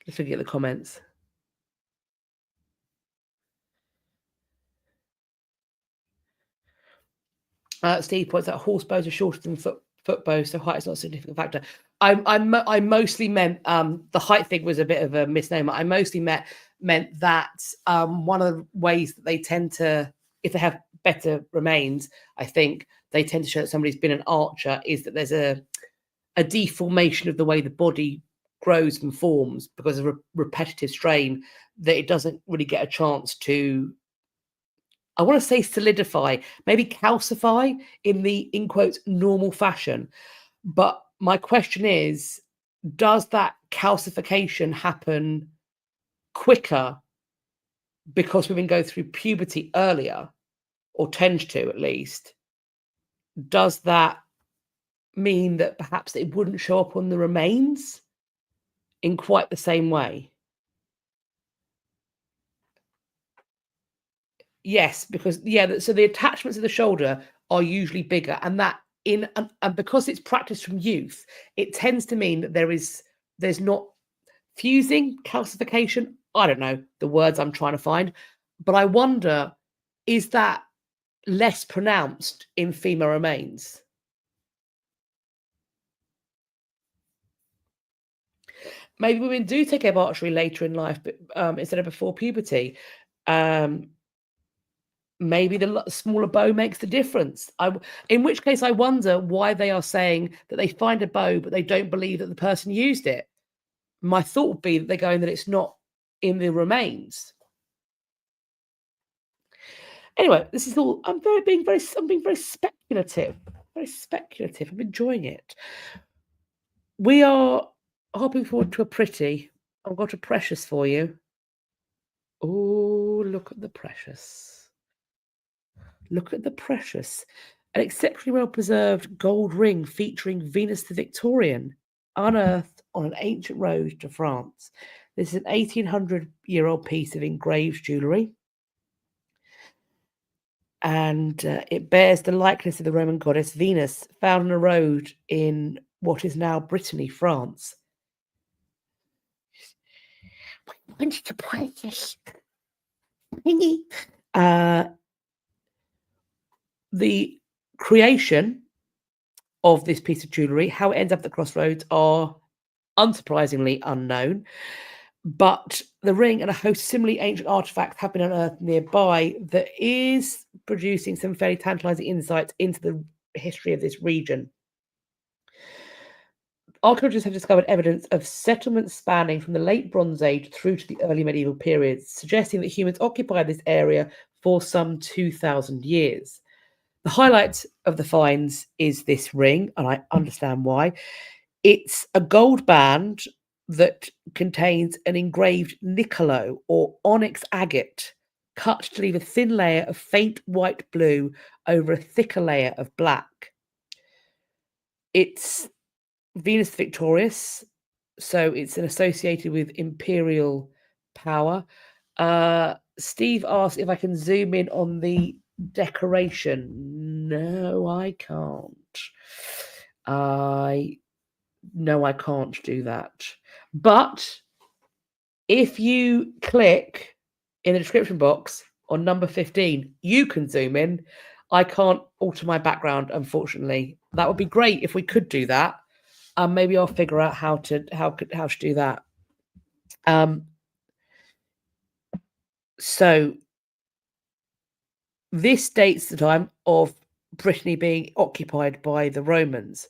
Let's look at the comments. Steve points out horse bows are shorter than foot bows, so height is not a significant factor. I mostly meant the height thing was a bit of a misnomer. I mostly meant that one of the ways that they tend to, if they have better remains, I think they tend to show that somebody's been an archer, is that there's a deformation of the way the body grows and forms because of a repetitive strain that it doesn't really get a chance to, I want to say solidify, maybe calcify in the, in quotes, normal fashion. But my question is, does that calcification happen quicker because women go through puberty earlier, or tend to at least? Does that mean that perhaps it wouldn't show up on the remains in quite the same way? Yes, because so the attachments of the shoulder are usually bigger, and that and because it's practiced from youth, it tends to mean that there's not fusing, calcification. I don't know the words I'm trying to find, but I wonder, is that less pronounced in female remains? Maybe women do take up archery later in life, but instead of before puberty. Maybe the smaller bow makes the difference. In which case, I wonder why they are saying that they find a bow, but they don't believe that the person used it. My thought would be that they're going that it's not in the remains. Anyway, this is all. I'm being very speculative. Very speculative. I'm enjoying it. We are hopping forward to a pretty. I've got a precious for you. Oh, look at the precious. Look at the precious. An exceptionally well-preserved gold ring featuring Venus the Victorian, unearthed on an ancient road to France. This is an 1800-year-old piece of engraved jewellery. And it bears the likeness of the Roman goddess Venus, found on a road in what is now Brittany, France. When did you play this? The creation of this piece of jewellery, how it ends up at the crossroads, are unsurprisingly unknown. But the ring and a host of similarly ancient artifacts have been unearthed nearby that is producing some fairly tantalising insights into the history of this region. Archaeologists have discovered evidence of settlements spanning from the late Bronze Age through to the early medieval periods, suggesting that humans occupied this area for some 2,000 years. The highlight of the finds is this ring, and I understand why. It's a gold band that contains an engraved niccolo or onyx agate, cut to leave a thin layer of faint white blue over a thicker layer of black. It's Venus Victorious, so it's associated with imperial power. Steve asked if I can zoom in on the decoration. No, I can't. No, I can't do that. But if you click in the description box on number 15, you can zoom in. I can't alter my background, unfortunately. That would be great if we could do that. Maybe I'll figure out how to do that. So this dates the time of Brittany being occupied by the Romans,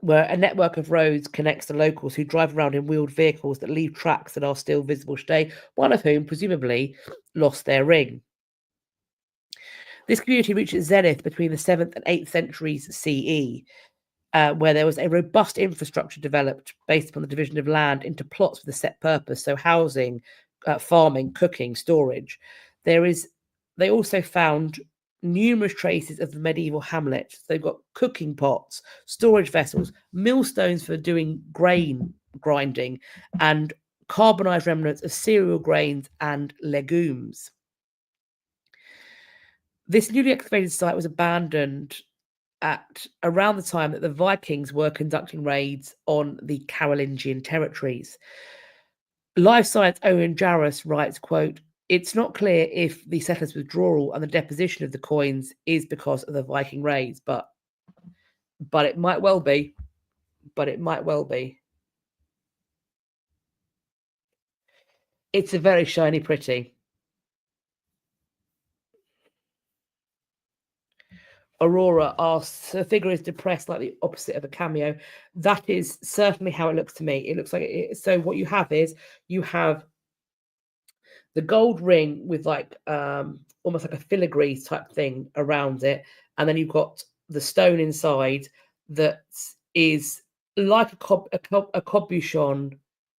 where a network of roads connects the locals who drive around in wheeled vehicles that leave tracks that are still visible today, one of whom presumably lost their ring. This community reached its zenith between the 7th and 8th centuries CE, where there was a robust infrastructure developed based upon the division of land into plots with a set purpose, so housing, farming, cooking, storage. They also found numerous traces of the medieval hamlet. They've got cooking pots, storage vessels, millstones for doing grain grinding, and carbonized remnants of cereal grains and legumes. This newly excavated site was abandoned at around the time that the Vikings were conducting raids on the Carolingian territories. Life Science Owen Jarrus writes, quote, "It's not clear if the settlers' withdrawal and the deposition of the coins is because of the Viking raids, but it might well be. But it might well be." It's a very shiny pretty. Aurora asks, the figure is depressed like the opposite of a cameo. That is certainly how it looks to me. It looks like it. So what you have is you have the gold ring with like almost like a filigree type thing around it, and then you've got the stone inside that is like a cabochon,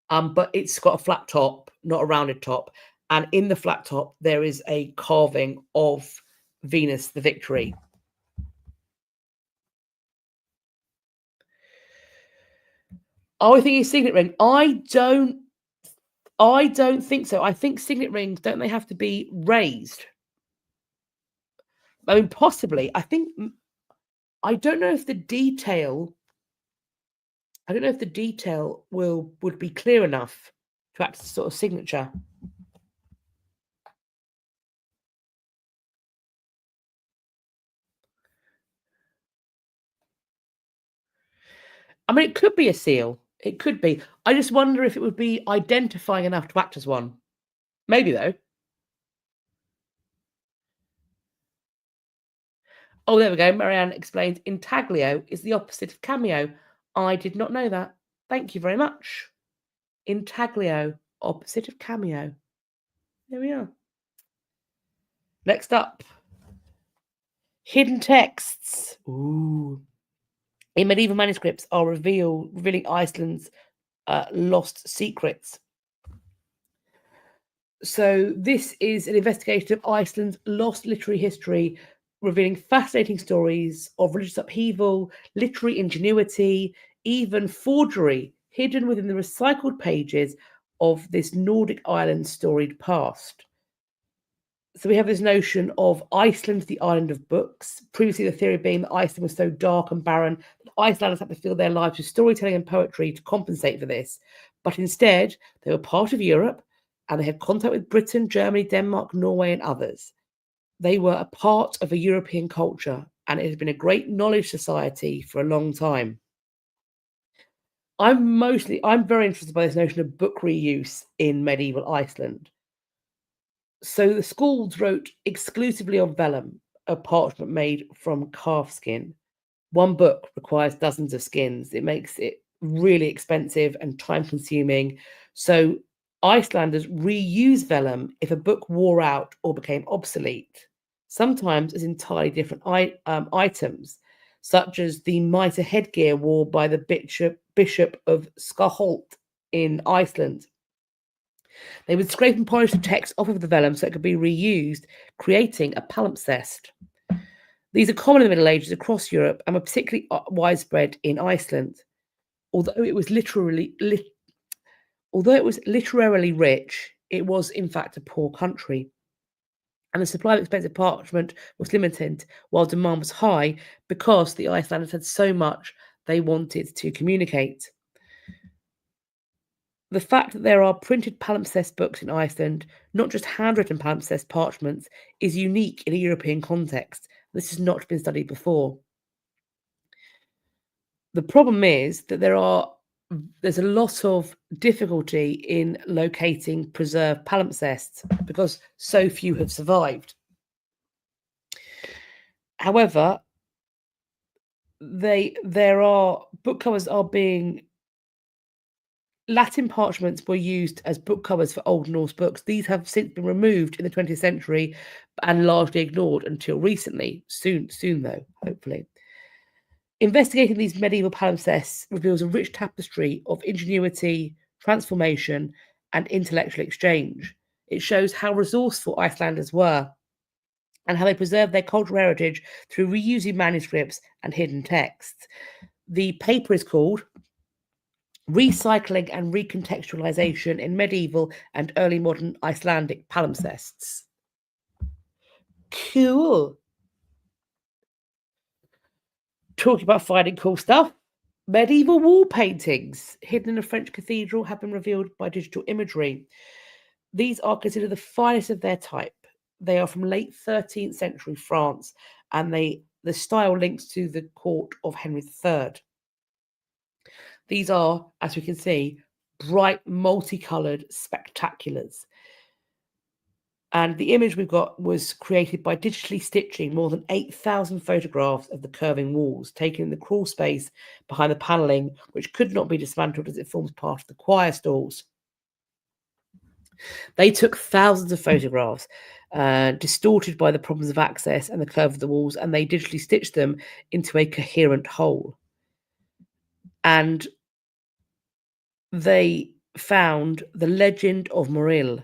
but it's got a flat top, not a rounded top. And in the flat top, there is a carving of Venus, the Victory. Oh, I think it's signet ring. I don't think so. I think signet rings, don't they have to be raised? I mean, possibly. I don't know if the detail. I don't know if the detail would be clear enough to act as a sort of signature. I mean, it could be a seal. It could be. I just wonder if it would be identifying enough to act as one. Maybe though. Oh, there we go. Marianne explains intaglio is the opposite of cameo. I did not know that. Thank you very much. Intaglio, opposite of cameo. There we are. Next up, hidden texts. Ooh. In medieval manuscripts are revealing Iceland's lost secrets. So this is an investigation of Iceland's lost literary history, revealing fascinating stories of religious upheaval, literary ingenuity, even forgery hidden within the recycled pages of this Nordic island's storied past. So we have this notion of Iceland, the island of books. Previously, the theory being that Iceland was so dark and barren that Icelanders had to fill their lives with storytelling and poetry to compensate for this. But instead, they were part of Europe and they had contact with Britain, Germany, Denmark, Norway, and others. They were a part of a European culture, and it has been a great knowledge society for a long time. I'm very interested by this notion of book reuse in medieval Iceland. So the schools wrote exclusively on vellum, a parchment made from calf skin. One book requires dozens of skins. It makes it really expensive and time consuming. So Icelanders reuse vellum if a book wore out or became obsolete, sometimes as entirely different items, such as the mitre headgear worn by the Bishop of Scarlet in Iceland. They would scrape and polish the text off of the vellum so it could be reused, creating a palimpsest. These are common in the Middle Ages across Europe and were particularly widespread in Iceland. Although it was literally rich, it was in fact a poor country. And the supply of expensive parchment was limited, while demand was high because the Icelanders had so much they wanted to communicate. The fact that there are printed palimpsest books in Iceland, not just handwritten palimpsest parchments, is unique in a European context. This has not been studied before. The problem is that there's a lot of difficulty in locating preserved palimpsests because so few have survived. However, book covers are being Latin parchments were used as book covers for Old Norse books. These have since been removed in the 20th century and largely ignored until recently. Soon though, hopefully. Investigating these medieval palimpsests reveals a rich tapestry of ingenuity, transformation, and intellectual exchange. It shows how resourceful Icelanders were and how they preserved their cultural heritage through reusing manuscripts and hidden texts. The paper is called Recycling and Recontextualization in Medieval and Early Modern Icelandic Palimpsests. Cool. Talking about finding cool stuff. Medieval wall paintings hidden in a French cathedral have been revealed by digital imagery. These are considered the finest of their type. They are from late 13th century France, and the style links to the court of Henry III. These are, as we can see, bright, multicoloured spectaculars. And the image we've got was created by digitally stitching more than 8,000 photographs of the curving walls, taken in the crawl space behind the panelling, which could not be dismantled as it forms part of the choir stalls. They took thousands of photographs, distorted by the problems of access and the curve of the walls, and they digitally stitched them into a coherent whole. And they found the legend of Moril.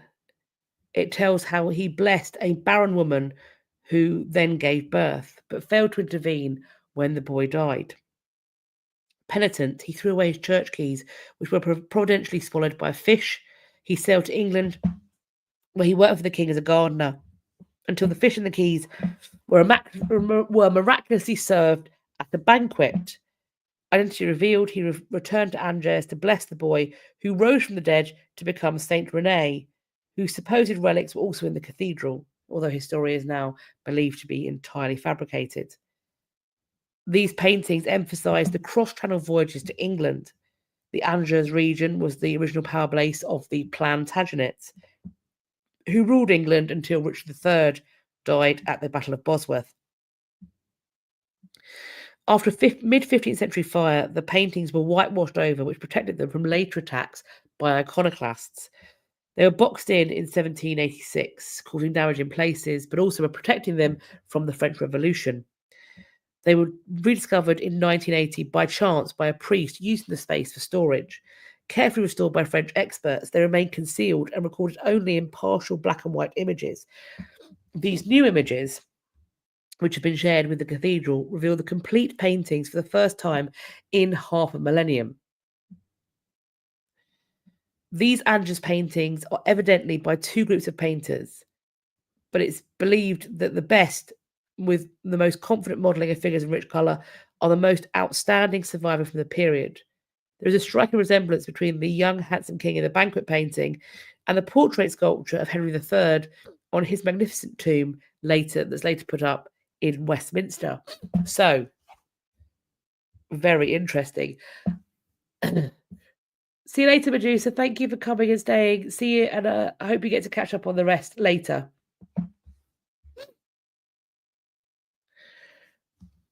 It tells how he blessed a barren woman who then gave birth, but failed to intervene when the boy died. Penitent, he threw away his church keys, which were providentially swallowed by a fish. He sailed to England, where he worked for the king as a gardener, until the fish and the keys were miraculously served at a banquet. Identity revealed, he returned to Angers to bless the boy, who rose from the dead to become Saint Rene, whose supposed relics were also in the cathedral, although his story is now believed to be entirely fabricated. These paintings emphasise the cross-channel voyages to England. The Angers region was the original power base of the Plantagenets, who ruled England until Richard III died at the Battle of Bosworth. After a mid-15th century fire, the paintings were whitewashed over, which protected them from later attacks by iconoclasts. They were boxed in 1786, causing damage in places, but also were protecting them from the French Revolution. They were rediscovered in 1980 by chance by a priest using the space for storage. Carefully restored by French experts, they remain concealed and recorded only in partial black and white images. These new images, which have been shared with the cathedral, reveal the complete paintings for the first time in half a millennium. These Angers paintings are evidently by two groups of painters, but it's believed that the best, with the most confident modelling of figures in rich colour, are the most outstanding survivor from the period. There is a striking resemblance between the young, handsome king in the banquet painting and the portrait sculpture of Henry III on his magnificent tomb that's later put up in Westminster. So, very interesting. See you later, Medusa. Thank you for coming and staying. See you, and I hope you get to catch up on the rest later.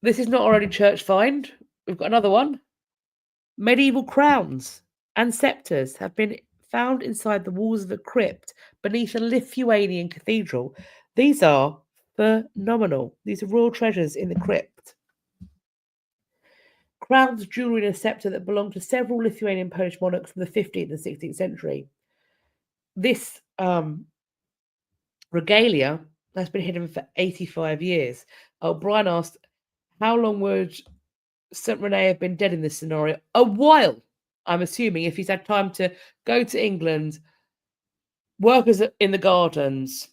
This is not already church find. We've got another one. Medieval crowns and sceptres have been found inside the walls of a crypt beneath a Lithuanian cathedral. These are phenomenal. These are royal treasures in the crypt. Crowns, jewellery, and a sceptre that belonged to several Lithuanian and Polish monarchs from the 15th and 16th century. This regalia has been hidden for 85 years. Brian asked, how long would St. Rene have been dead in this scenario? A while, I'm assuming, if he's had time to go to England, work in the gardens,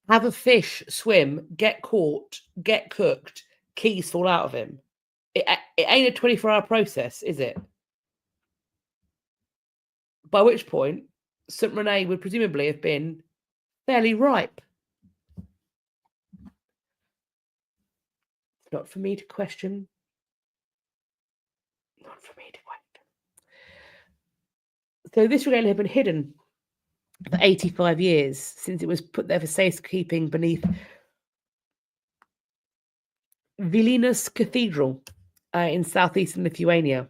have a fish swim, get caught, get cooked, keys fall out of him. It ain't a 24-hour process, is it? By which point, St. Rene would presumably have been fairly ripe. It's not for me to question. Not for me to question. So this regalia had been hidden for 85 years, since it was put there for safekeeping beneath Vilnius Cathedral in southeastern Lithuania.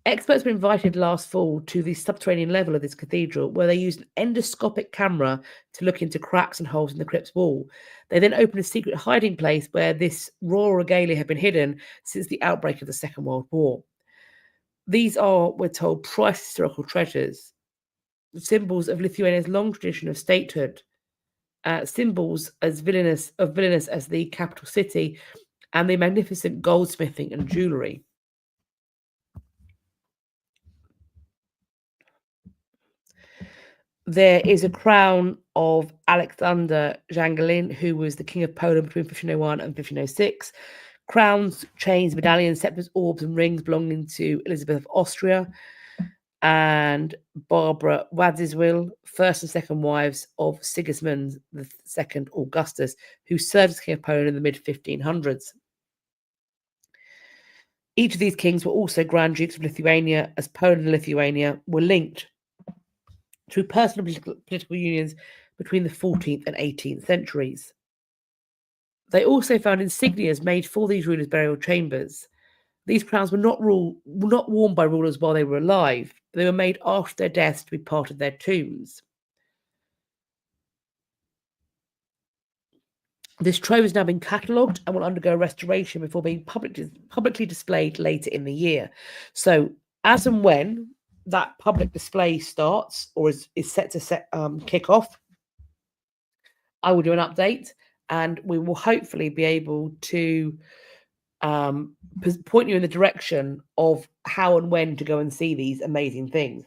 Experts were invited last fall to the subterranean level of this cathedral, where they used an endoscopic camera to look into cracks and holes in the crypt's wall. They then opened a secret hiding place where this royal regalia had been hidden since the outbreak of the Second World War. These are, we're told, priceless historical treasures, symbols of Lithuania's long tradition of statehood, symbols as Vilnius as the capital city, and the magnificent goldsmithing and jewellery. There is a crown of Alexander Jangelin, who was the king of Poland between 1501 and 1506. Crowns, chains, medallions, scepters, orbs, and rings belonging to Elizabeth of Austria and Barbara Wadzyswill, first and second wives of Sigismund II Augustus, who served as king of Poland in the mid-1500s. Each of these kings were also Grand Dukes of Lithuania, as Poland and Lithuania were linked through personal political unions between the 14th and 18th centuries. They also found insignias made for these rulers' burial chambers. These crowns were not worn by rulers while they were alive. They were made after their deaths to be part of their tombs. This trove has now been catalogued and will undergo restoration before being publicly displayed later in the year. So, as and when that public display starts or is set to kick off, I will do an update, and we will hopefully be able to point you in the direction of how and when to go and see these amazing things.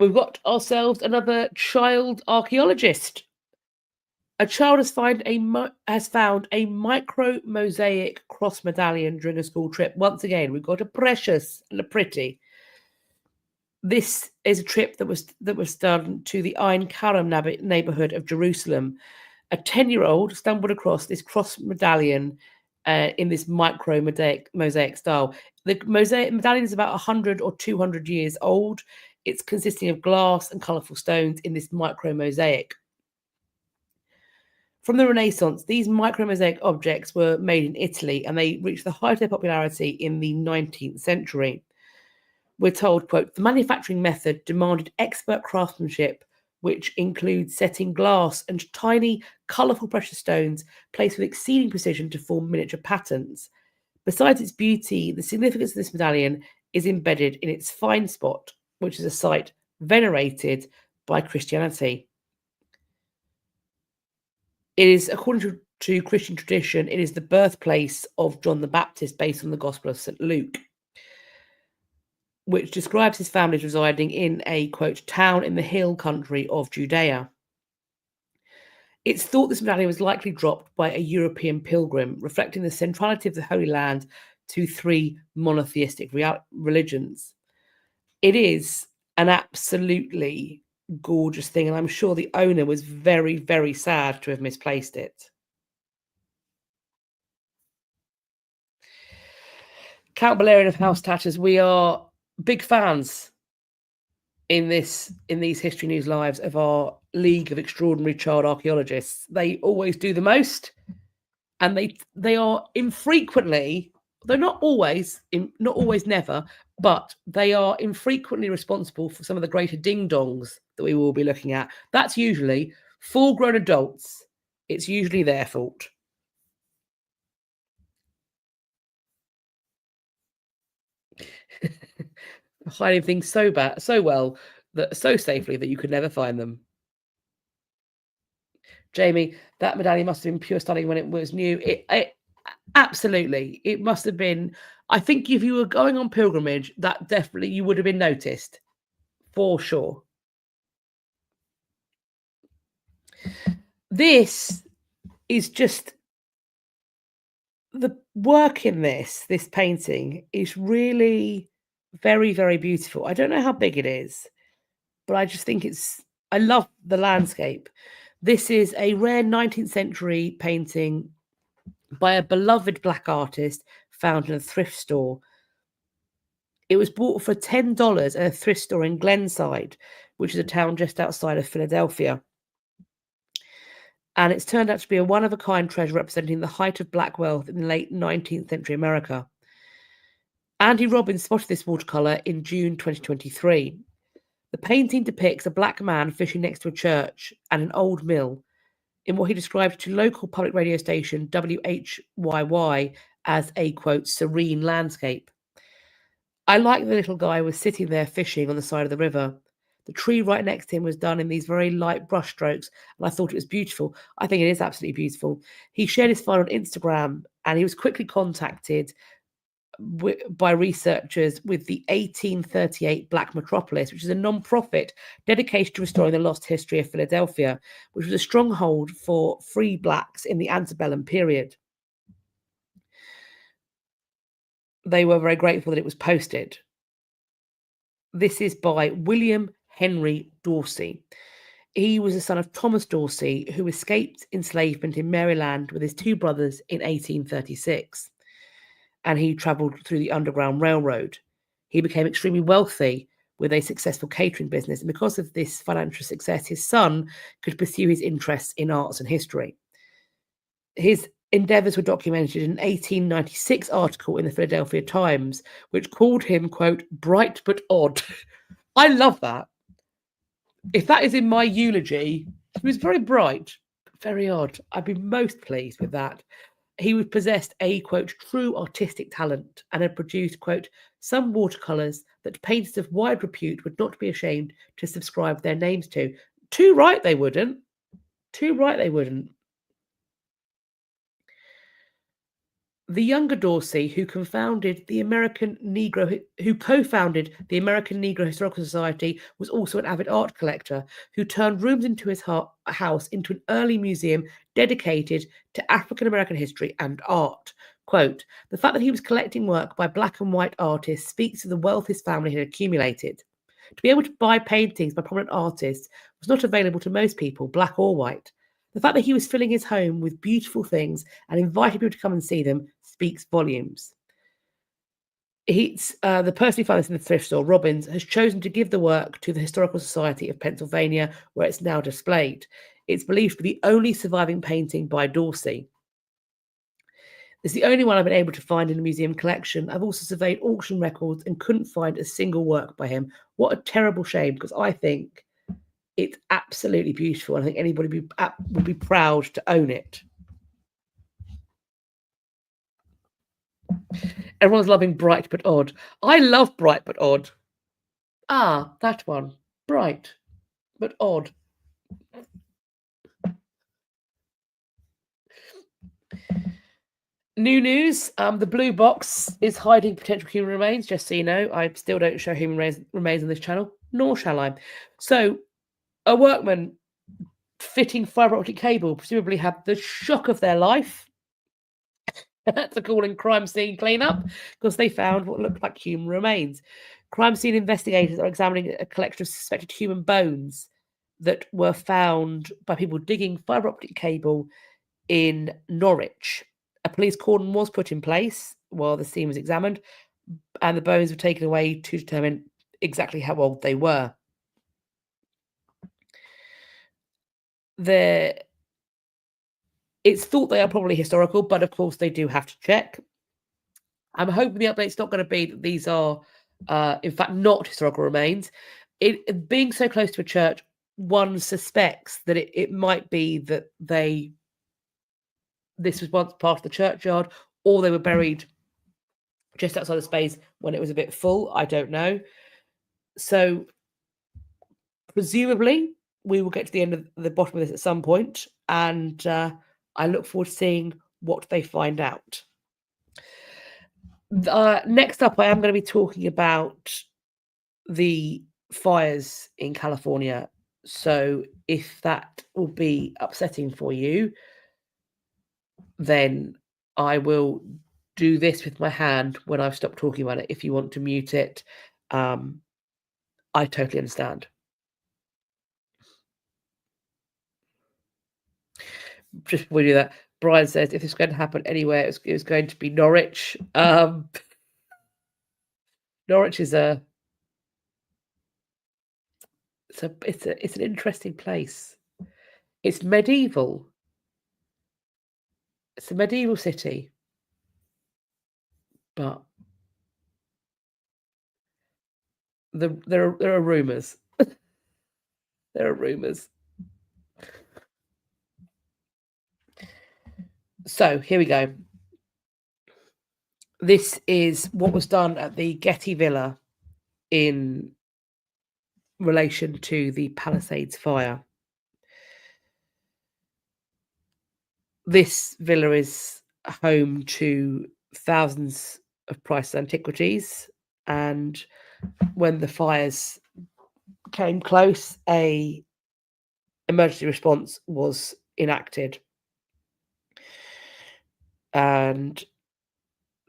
We've got ourselves another child archaeologist. A child has found a micro mosaic cross medallion during a school trip. Once again, we've got a precious and a pretty. This is a trip that was done to the Ein Karam neighborhood of Jerusalem. A 10-year-old stumbled across this cross medallion in this micro mosaic style. The medallion is about 100 or 200 years old. It's consisting of glass and colourful stones in this micro mosaic. From the Renaissance, these micro mosaic objects were made in Italy, and they reached the height of their popularity in the 19th century. We're told, quote, the manufacturing method demanded expert craftsmanship, which includes setting glass and tiny, colourful precious stones placed with exceeding precision to form miniature patterns. Besides its beauty, the significance of this medallion is embedded in its find spot, which is a site venerated by Christianity. It is, according to Christian tradition, it is the birthplace of John the Baptist based on the Gospel of St. Luke, which describes his family residing in a, quote, town in the hill country of Judea. It's thought this medallion was likely dropped by a European pilgrim, reflecting the centrality of the Holy Land to 3 monotheistic religions. It is an absolutely gorgeous thing, and I'm sure the owner was very, very sad to have misplaced it. Count Balerion of House Tatters, we are big fans in these History News Lives of our League of Extraordinary Child Archaeologists. They always do the most, and they are infrequently, though not always never, but they are infrequently responsible for some of the greater ding-dongs that we will be looking at. That's usually full-grown adults. It's usually their fault. Hiding things so well, so safely that you could never find them. Jamie, that medallion must have been pure stunning when it was new. It absolutely, it must have been. I think if you were going on pilgrimage, that definitely you would have been noticed, for sure. This is just the work in this painting is really very, very beautiful. I don't know how big it is, but I just think I love the landscape. This is a rare 19th century painting by a beloved black artist found in a thrift store. It was bought for $10 at a thrift store in Glenside, which is a town just outside of Philadelphia. And it's turned out to be a one-of-a-kind treasure representing the height of black wealth in the late 19th century America. Andy Robyn spotted this watercolour in June 2023. The painting depicts a black man fishing next to a church and an old mill in what he described to local public radio station WHYY as a, quote, serene landscape. I like the little guy was sitting there fishing on the side of the river. The tree right next to him was done in these very light brush strokes, and I thought it was beautiful. I think it is absolutely beautiful. He shared his find on Instagram, and he was quickly contacted by researchers with the 1838 Black Metropolis, which is a non-profit dedicated to restoring the lost history of Philadelphia, which was a stronghold for free blacks in the antebellum period. They were very grateful that it was posted. This is by William Henry Dorsey. He was the son of Thomas Dorsey, who escaped enslavement in Maryland with his 2 brothers in 1836. and he travelled through the Underground Railroad. He became extremely wealthy with a successful catering business, and because of this financial success, his son could pursue his interests in arts and history. His endeavours were documented in an 1896 article in the Philadelphia Times, which called him, quote, bright but odd. I love that. If that is in my eulogy, he was very bright, but very odd. I'd be most pleased with that. He possessed a, quote, true artistic talent and had produced, quote, some watercolours that painters of wide repute would not be ashamed to subscribe their names to. Too right they wouldn't. Too right they wouldn't. The younger Dorsey, who co-founded the American Negro Historical Society, was also an avid art collector who turned rooms into his house into an early museum dedicated to African American history and art. Quote, the fact that he was collecting work by black and white artists speaks to the wealth his family had accumulated. To be able to buy paintings by prominent artists was not available to most people, black or white. The fact that he was filling his home with beautiful things and inviting people to come and see them speaks volumes. The person who found this in the thrift store, Robyn, has chosen to give the work to the Historical Society of Pennsylvania, where it's now displayed. It's believed to be the only surviving painting by Dorsey. It's the only one I've been able to find in the museum collection. I've also surveyed auction records and couldn't find a single work by him. What a terrible shame, because I think it's absolutely beautiful. I think anybody would be proud to own it. Everyone's loving bright but odd. I love bright but odd. Ah, that one. Bright but odd. New news, the blue box is hiding potential human remains, just so you know. I still don't show human remains on this channel, nor shall I. So, a workman fitting fibre optic cable presumably had the shock of their life. Had to call in crime scene cleanup because they found what looked like human remains. Crime scene investigators are examining a collection of suspected human bones that were found by people digging fibre optic cable in Norwich. A police cordon was put in place while the scene was examined, and the bones were taken away to determine exactly how old they were. It's thought they are probably historical, but of course they do have to check. I'm hoping the update's not going to be that these are, in fact, not historical remains. It being so close to a church, one suspects that it might be that this was once part of the churchyard, or they were buried just outside the space when it was a bit full. I don't know. So presumably we will get to the end of the bottom of this at some point, and I look forward to seeing what they find out. Next up, I am going to be talking about the fires in California. So if that will be upsetting for you, then I will do this with my hand when I've stopped talking about it. If you want to mute it, I totally understand. Just before we do that, Brian says if it's going to happen anywhere, it was going to be Norwich. Norwich is it's an interesting place. It's medieval. It's a medieval city, but there are rumours. There are rumours. So here we go. This is what was done at the Getty Villa in relation to the Palisades fire. This villa is home to thousands of priceless antiquities, and when the fires came close, a emergency response was enacted, and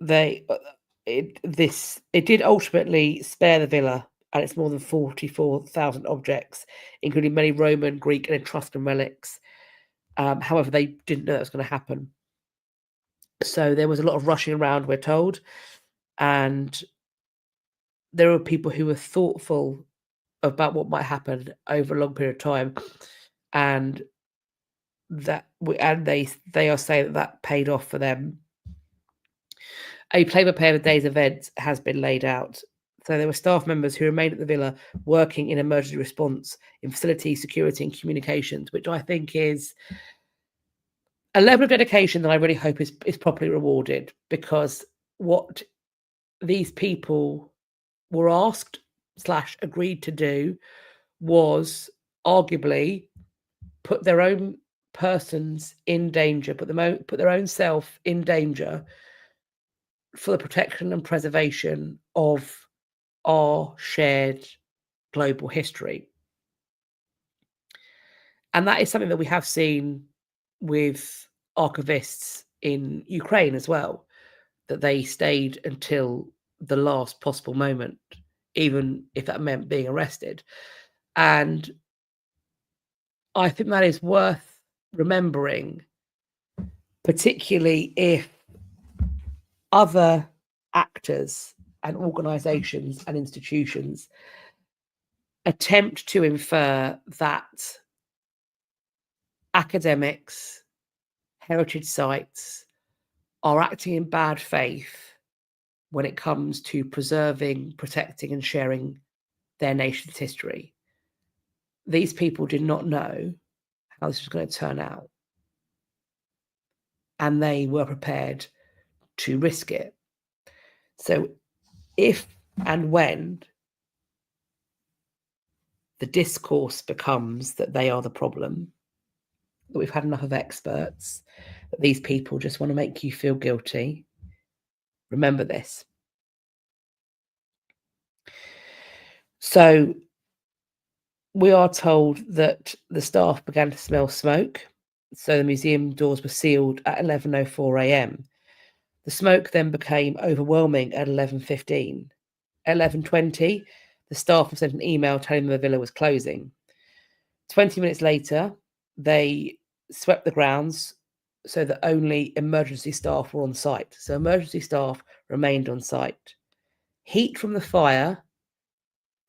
it did ultimately spare the villa and its more than 44,000 objects, including many Roman, Greek, and Etruscan relics. However, they didn't know that was going to happen. So there was a lot of rushing around, we're told, and there were people who were thoughtful about what might happen over a long period of time, and they are saying that paid off for them. A play-by-play of the day's events has been laid out. So there were staff members who remained at the villa working in emergency response, in facility security and communications, which I think is a level of dedication that I really hope is properly rewarded, because what these people were asked / agreed to do was arguably put their own persons in danger, put their own self in danger for the protection and preservation of our shared global history. And that is something that we have seen with archivists in Ukraine as well, that they stayed until the last possible moment, even if that meant being arrested. And I think that is worth remembering, particularly if other actors and organisations and institutions attempt to infer that academics, heritage sites are acting in bad faith when it comes to preserving, protecting, and sharing their nation's history. These people did not know how this was going to turn out, and they were prepared to risk it. So if and when the discourse becomes that they are the problem, that we've had enough of experts, that these people just want to make you feel guilty, remember this. So we are told that the staff began to smell smoke, so the museum doors were sealed at 11:04 a.m. The smoke then became overwhelming at 11:15. At 11:20, the staff sent an email telling them the villa was closing. 20 minutes later, they swept the grounds so that only emergency staff were on site. So emergency staff remained on site. Heat from the fire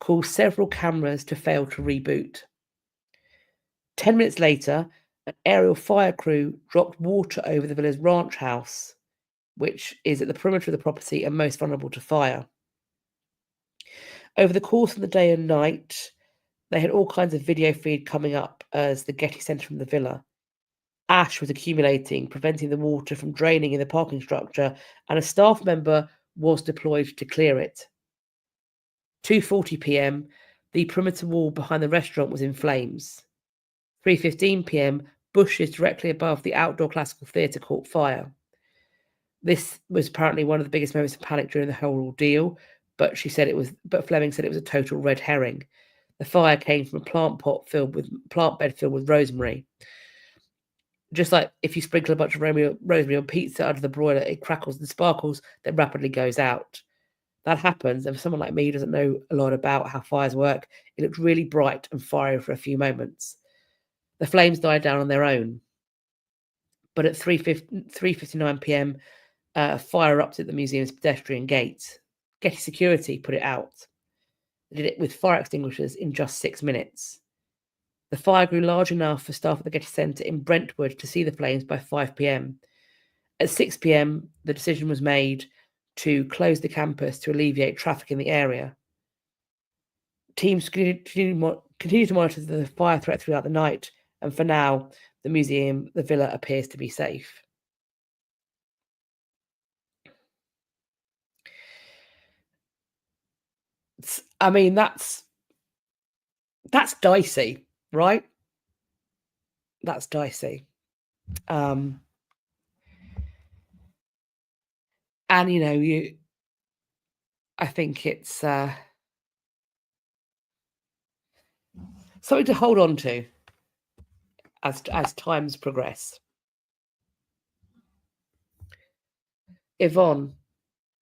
caused several cameras to fail to reboot. 10 minutes later, an aerial fire crew dropped water over the villa's ranch house, which is at the perimeter of the property and most vulnerable to fire. Over the course of the day and night, they had all kinds of video feed coming up as the Getty Centre from the villa. Ash was accumulating, preventing the water from draining in the parking structure, and a staff member was deployed to clear it. 2:40 p.m, the perimeter wall behind the restaurant was in flames. 3:15 p.m, bushes directly above the outdoor classical theatre caught fire. This was apparently one of the biggest moments of panic during the whole ordeal, but Fleming said it was a total red herring. The fire came from a plant bed filled with rosemary. Just like if you sprinkle a bunch of rosemary on pizza under the broiler, it crackles and sparkles, then rapidly goes out. That happens, and for someone like me who doesn't know a lot about how fires work, it looked really bright and fiery for a few moments. The flames died down on their own. But at 3:59 p.m, fire erupted at the museum's pedestrian gate. Getty Security put it out. They did it with fire extinguishers in just 6 minutes. The fire grew large enough for staff at the Getty Centre in Brentwood to see the flames by 5 p.m. At 6 p.m, the decision was made to close the campus to alleviate traffic in the area. Teams continued to monitor the fire threat throughout the night, and for now, the villa appears to be safe. I mean, that's dicey, right? That's dicey. And I think it's something to hold on to as times progress. Yvonne,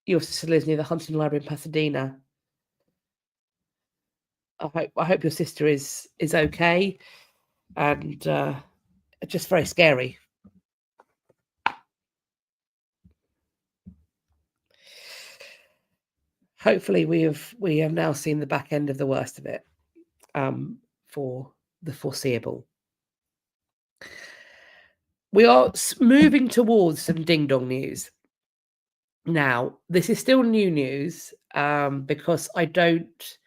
your sister lives near the Hunting Library in Pasadena. I hope your sister is okay, and just very scary. hopefully we have now seen the back end of the worst of it for the foreseeable. We are moving towards some ding-dong news. Now, this is still new news because I don't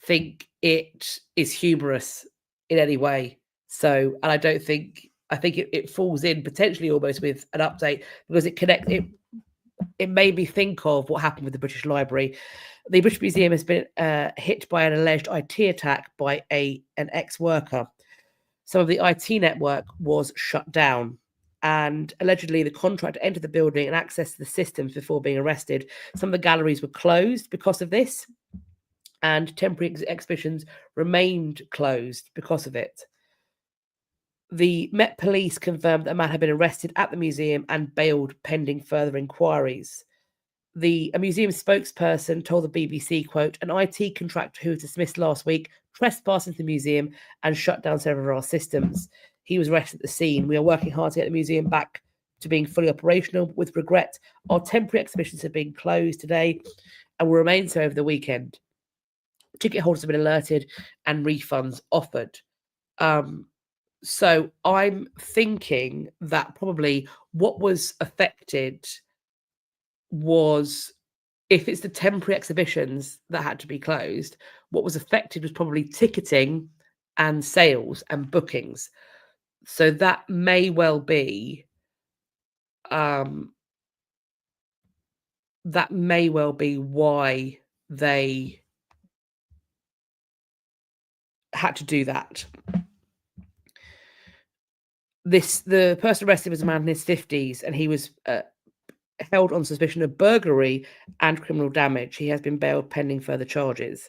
think it is humorous in any way. So, and I think it falls in potentially almost with an update because it made me think of what happened with the British Library. The British Museum has been hit by an alleged IT attack by an ex-worker. Some of the IT network was shut down, and allegedly the contractor entered the building and accessed the systems before being arrested. Some of the galleries were closed because of this, and temporary exhibitions remained closed because of it. The Met Police confirmed that a man had been arrested at the museum and bailed pending further inquiries. A museum spokesperson told the BBC, quote, an IT contractor who was dismissed last week trespassed into the museum and shut down several of our systems. He was arrested at the scene. We are working hard to get the museum back to being fully operational. With regret, our temporary exhibitions have been closed today and will remain so over the weekend. Ticket holders have been alerted and refunds offered. So I'm thinking that probably what was affected was, if it's the temporary exhibitions that had to be closed, what was affected was probably ticketing and sales and bookings. So that may well be why they had to do that. The person arrested was a man in his 50s, and he was held on suspicion of burglary and criminal damage. He has been bailed pending further charges.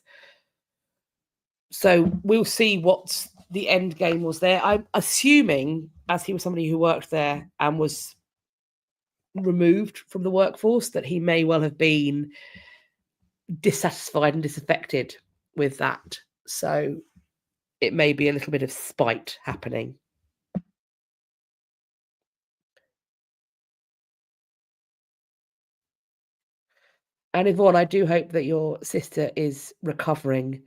So we'll see what the end game was there. I'm assuming, as he was somebody who worked there and was removed from the workforce, that he may well have been dissatisfied and disaffected with that. So it may be a little bit of spite happening. And Yvonne, I do hope that your sister is recovering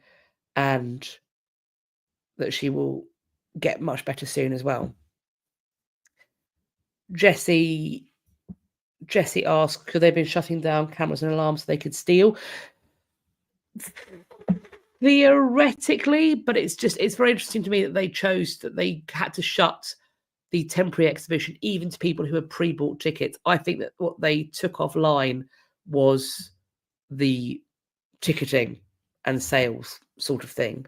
and that she will get much better soon as well. Jessie asked, could they have been shutting down cameras and alarms so they could steal? Theoretically, but it's very interesting to me that they had to shut the temporary exhibition even to people who had pre-bought tickets. I think that what they took offline was the ticketing and sales sort of thing.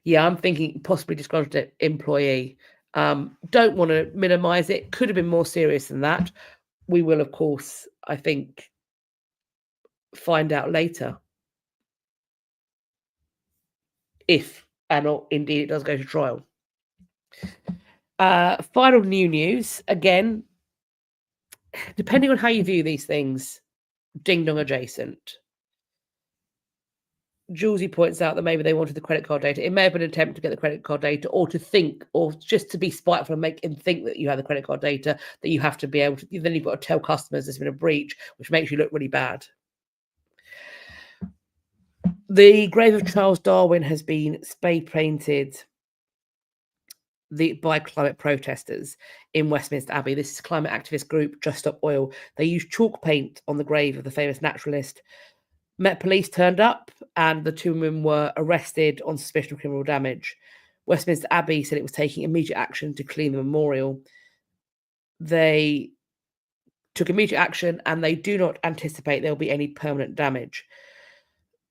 Yeah, I'm thinking possibly disgruntled employee. Don't want to minimize it. Could have been more serious than that. We will, of course, I think, find out later if and indeed it does go to trial. Final new news, again, depending on how you view these things, ding-dong adjacent. Julesy points out that maybe they wanted the credit card data. It may have been an attempt to get the credit card data, or to think, or just to be spiteful and make him think that you have the credit card data, that you have to be able to, then you've got to tell customers there's been a breach, which makes you look really bad. The grave of Charles Darwin has been spray painted by climate protesters in Westminster Abbey. This is a climate activist group, Just Stop Oil. They used chalk paint on the grave of the famous naturalist. Met Police turned up and the two women were arrested on suspicion of criminal damage. Westminster Abbey said it was taking immediate action to clean the memorial. They took immediate action and they do not anticipate there will be any permanent damage.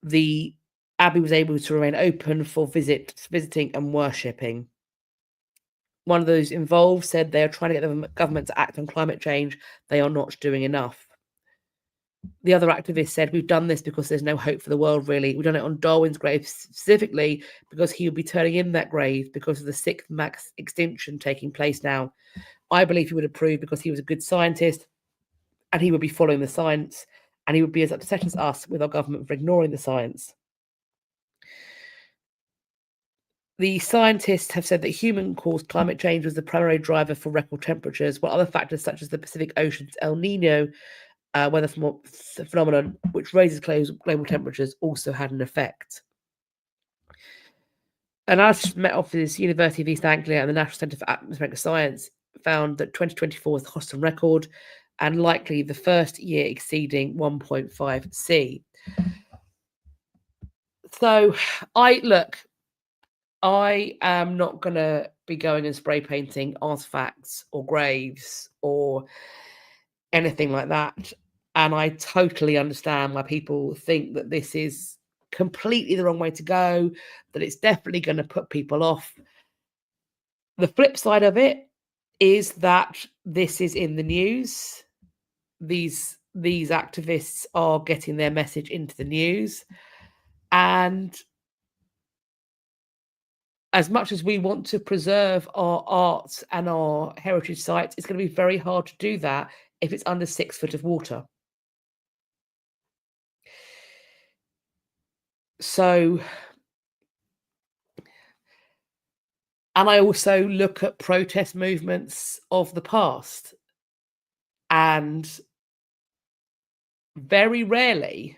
The Abbey was able to remain open for visiting and worshipping. One of those involved said they are trying to get the government to act on climate change. They are not doing enough. The other activist said, we've done this because there's no hope for the world, really. We've done it on Darwin's grave specifically because he will be turning in that grave because of the sixth mass extinction taking place now. I believe he would approve because he was a good scientist and he would be following the science, and he would be as upset as us with our government for ignoring the science. The scientists have said that human-caused climate change was the primary driver for record temperatures, while other factors such as the Pacific Ocean's El Nino weather phenomenon, which raises global temperatures, also had an effect. Analysis met off this University of East Anglia and the National Centre for Atmospheric Science found that 2024 was the hottest on record and likely the first year exceeding 1.5 C. So I am not going to be going and spray painting artifacts or graves or anything like that. And I totally understand why people think that this is completely the wrong way to go, that it's definitely going to put people off. The flip side of it is that this is in the news. These activists are getting their message into the news. And as much as we want to preserve our art and our heritage sites, it's going to be very hard to do that if it's under 6 foot of water. So, and I also look at protest movements of the past, and very rarely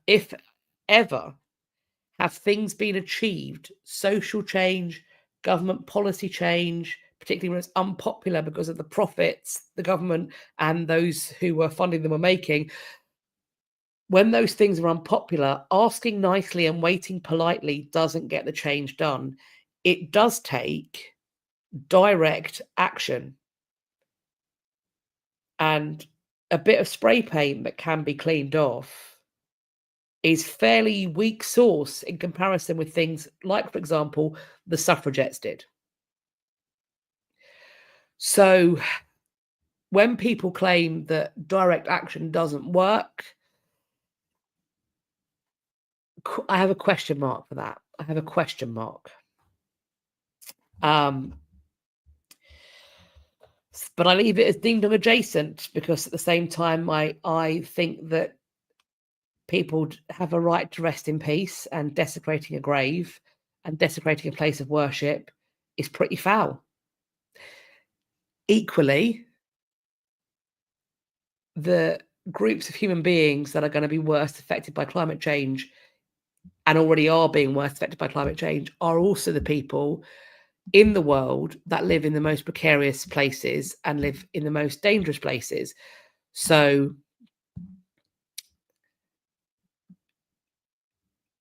if ever, have things been achieved, social change, government policy change, particularly when it's unpopular because of the profits the government and those who were funding them were making. When those things are unpopular, asking nicely and waiting politely doesn't get the change done. It does take direct action. And a bit of spray paint that can be cleaned off is fairly weak sauce in comparison with things like, for example, the suffragettes did. So when people claim that direct action doesn't work, I have a question mark for that. I have a question mark. But I leave it as ding dong adjacent because at the same time, I think that people have a right to rest in peace, and desecrating a grave and desecrating a place of worship is pretty foul. Equally, the groups of human beings that are going to be worst affected by climate change and already are being worst affected by climate change are also the people in the world that live in the most precarious places and live in the most dangerous places. So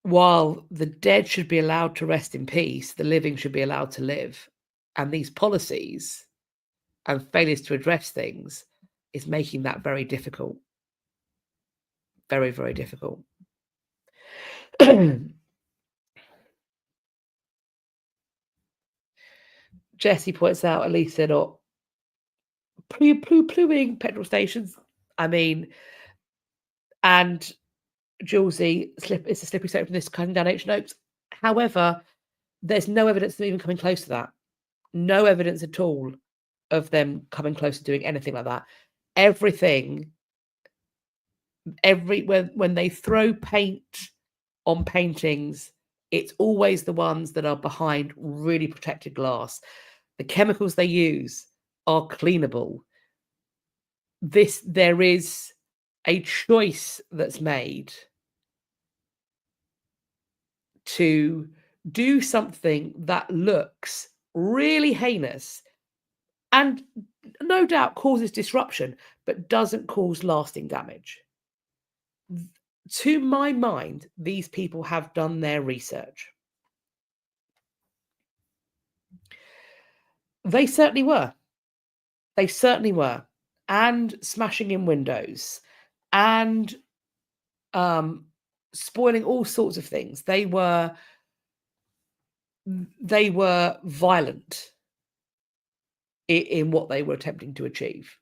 while the dead should be allowed to rest in peace, the living should be allowed to live. And these policies and failures to address things is making that very difficult. Very, very difficult. Jessie points out Alicia not poo-pooing petrol stations. I mean, and Julesy, it's a slippery slope from this cutting down ancient oaks. However, there's no evidence of them even coming close to that. No evidence at all of them coming close to doing anything like that. When they throw paint on paintings, it's always the ones that are behind really protected glass. The chemicals they use are cleanable. There is a choice that's made to do something that looks really heinous and no doubt causes disruption, but doesn't cause lasting damage. To my mind, these people have done their research. They certainly were. They certainly were. And smashing in windows and spoiling all sorts of things. They were violent in what they were attempting to achieve.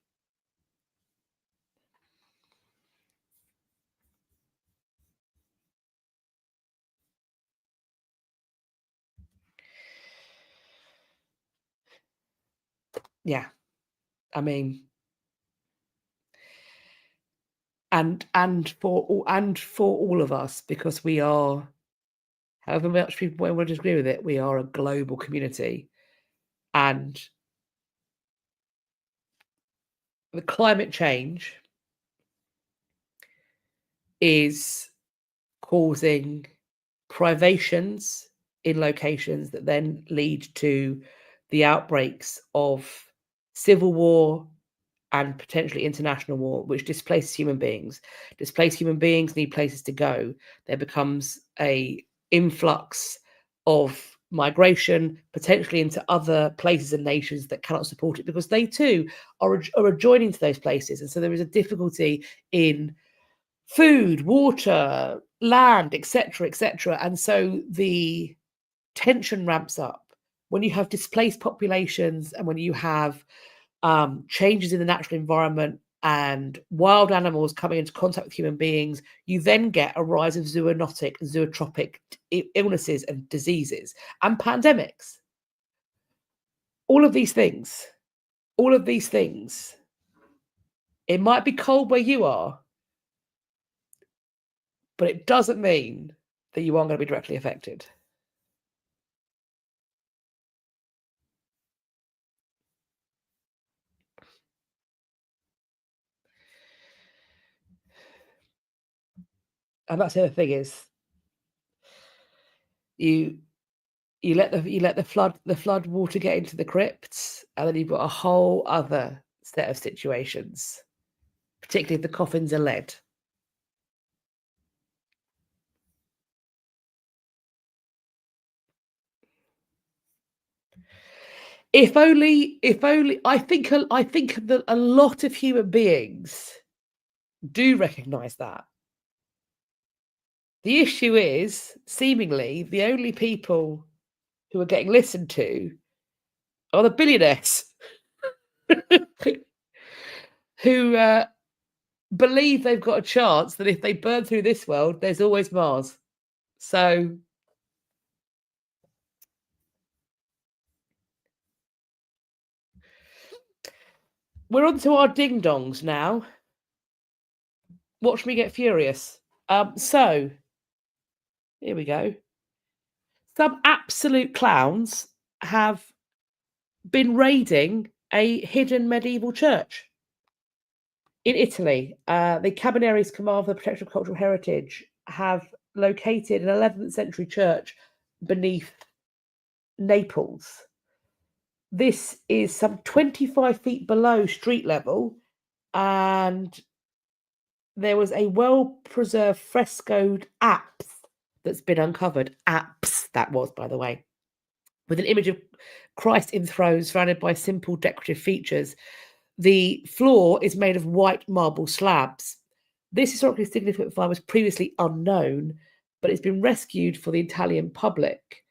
Yeah, I mean, and for all of us, because we are, however much people want to agree with it, we are a global community, and the climate change is causing privations in locations that then lead to the outbreaks of civil war and potentially international war, which displaces human beings. Displaced human beings need places to go. There becomes a influx of migration, potentially into other places and nations that cannot support it, because they too are adjoining to those places. And so there is a difficulty in food, water, land, etc., etc. And so the tension ramps up when you have displaced populations and when you have changes in the natural environment and wild animals coming into contact with human beings. You then get a rise of zoonotic and zootropic illnesses and diseases and pandemics. All of these things, it might be cold where you are, but it doesn't mean that you aren't going to be directly affected. And that's the other thing is you let the flood water get into the crypts, and then you've got a whole other set of situations, particularly if the coffins are lead. If only I think that a lot of human beings do recognize that. The issue is, seemingly, the only people who are getting listened to are the billionaires who believe they've got a chance that if they burn through this world, there's always Mars. So we're on to our ding-dongs now. Watch me get furious. So here we go. Some absolute clowns have been raiding a hidden medieval church in Italy. The Carabinieri's Command for the Protection of Cultural Heritage have located an 11th century church beneath Naples. This is some 25 feet below street level, and there was a well-preserved frescoed apse that's been uncovered. Apse, that was, by the way, with an image of Christ enthroned, surrounded by simple decorative features. The floor is made of white marble slabs. This historically significant find was previously unknown, but it's been rescued for the Italian public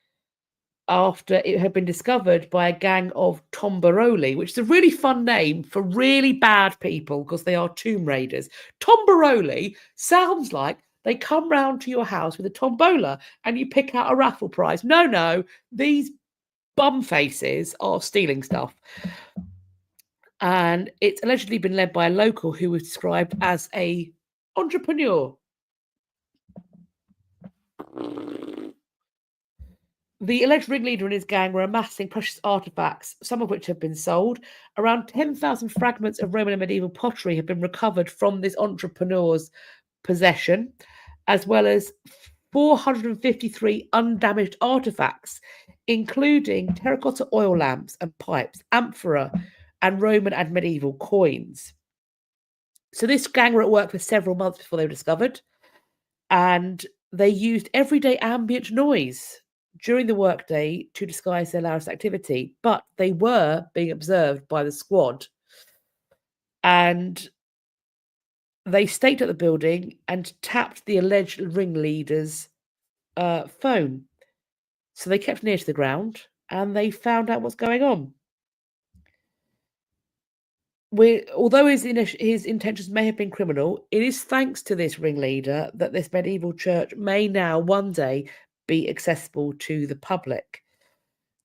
after it had been discovered by a gang of tombaroli, which is a really fun name for really bad people because they are tomb raiders. Tombaroli sounds like they come round to your house with a tombola and you pick out a raffle prize. No, these bum faces are stealing stuff. And it's allegedly been led by a local who was described as a entrepreneur. The alleged ringleader and his gang were amassing precious artifacts, some of which have been sold. Around 10,000 fragments of Roman and medieval pottery have been recovered from this entrepreneur's possession, as well as 453 undamaged artifacts, including terracotta oil lamps and pipes, amphora, and Roman and medieval coins. So this gang were at work for several months before they were discovered, and they used everyday ambient noise during the workday to disguise their loudest activity, but they were being observed by the squad, and they staked at the building and tapped the alleged ringleader's phone. So they kept near to the ground and they found out what's going on. Although his intentions may have been criminal, it is thanks to this ringleader that this medieval church may now one day be accessible to the public.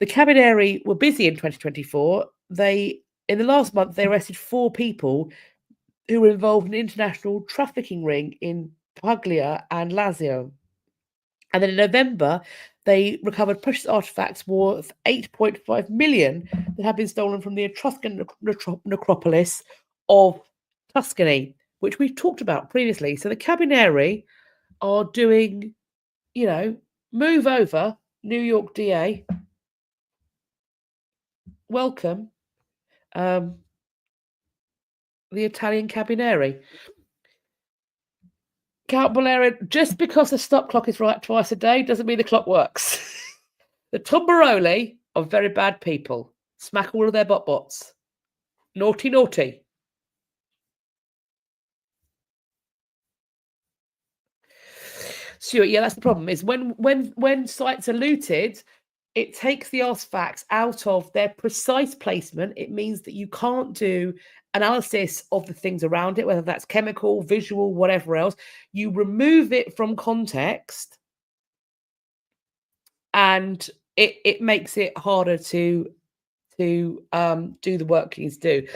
The Carabinieri were busy in 2024. In the last month, they arrested 4 people who were involved in an international trafficking ring in Puglia and Lazio. And then in November, they recovered precious artifacts worth 8.5 million that had been stolen from the Etruscan necropolis of Tuscany, which we've talked about previously. So the Cabineri are doing, move over, New York DA. Welcome. The Italian Cabineri. Count Valerian, just because the stop clock is right twice a day doesn't mean the clock works. The Tombaroli are very bad people. Smack all of their bots. Naughty, naughty. Stuart, yeah, that's the problem. Is when sites are looted, it takes the artifacts out of their precise placement. It means that you can't do analysis of the things around it, whether that's chemical, visual, whatever else. You remove it from context, and it makes it harder to do the work you need to do.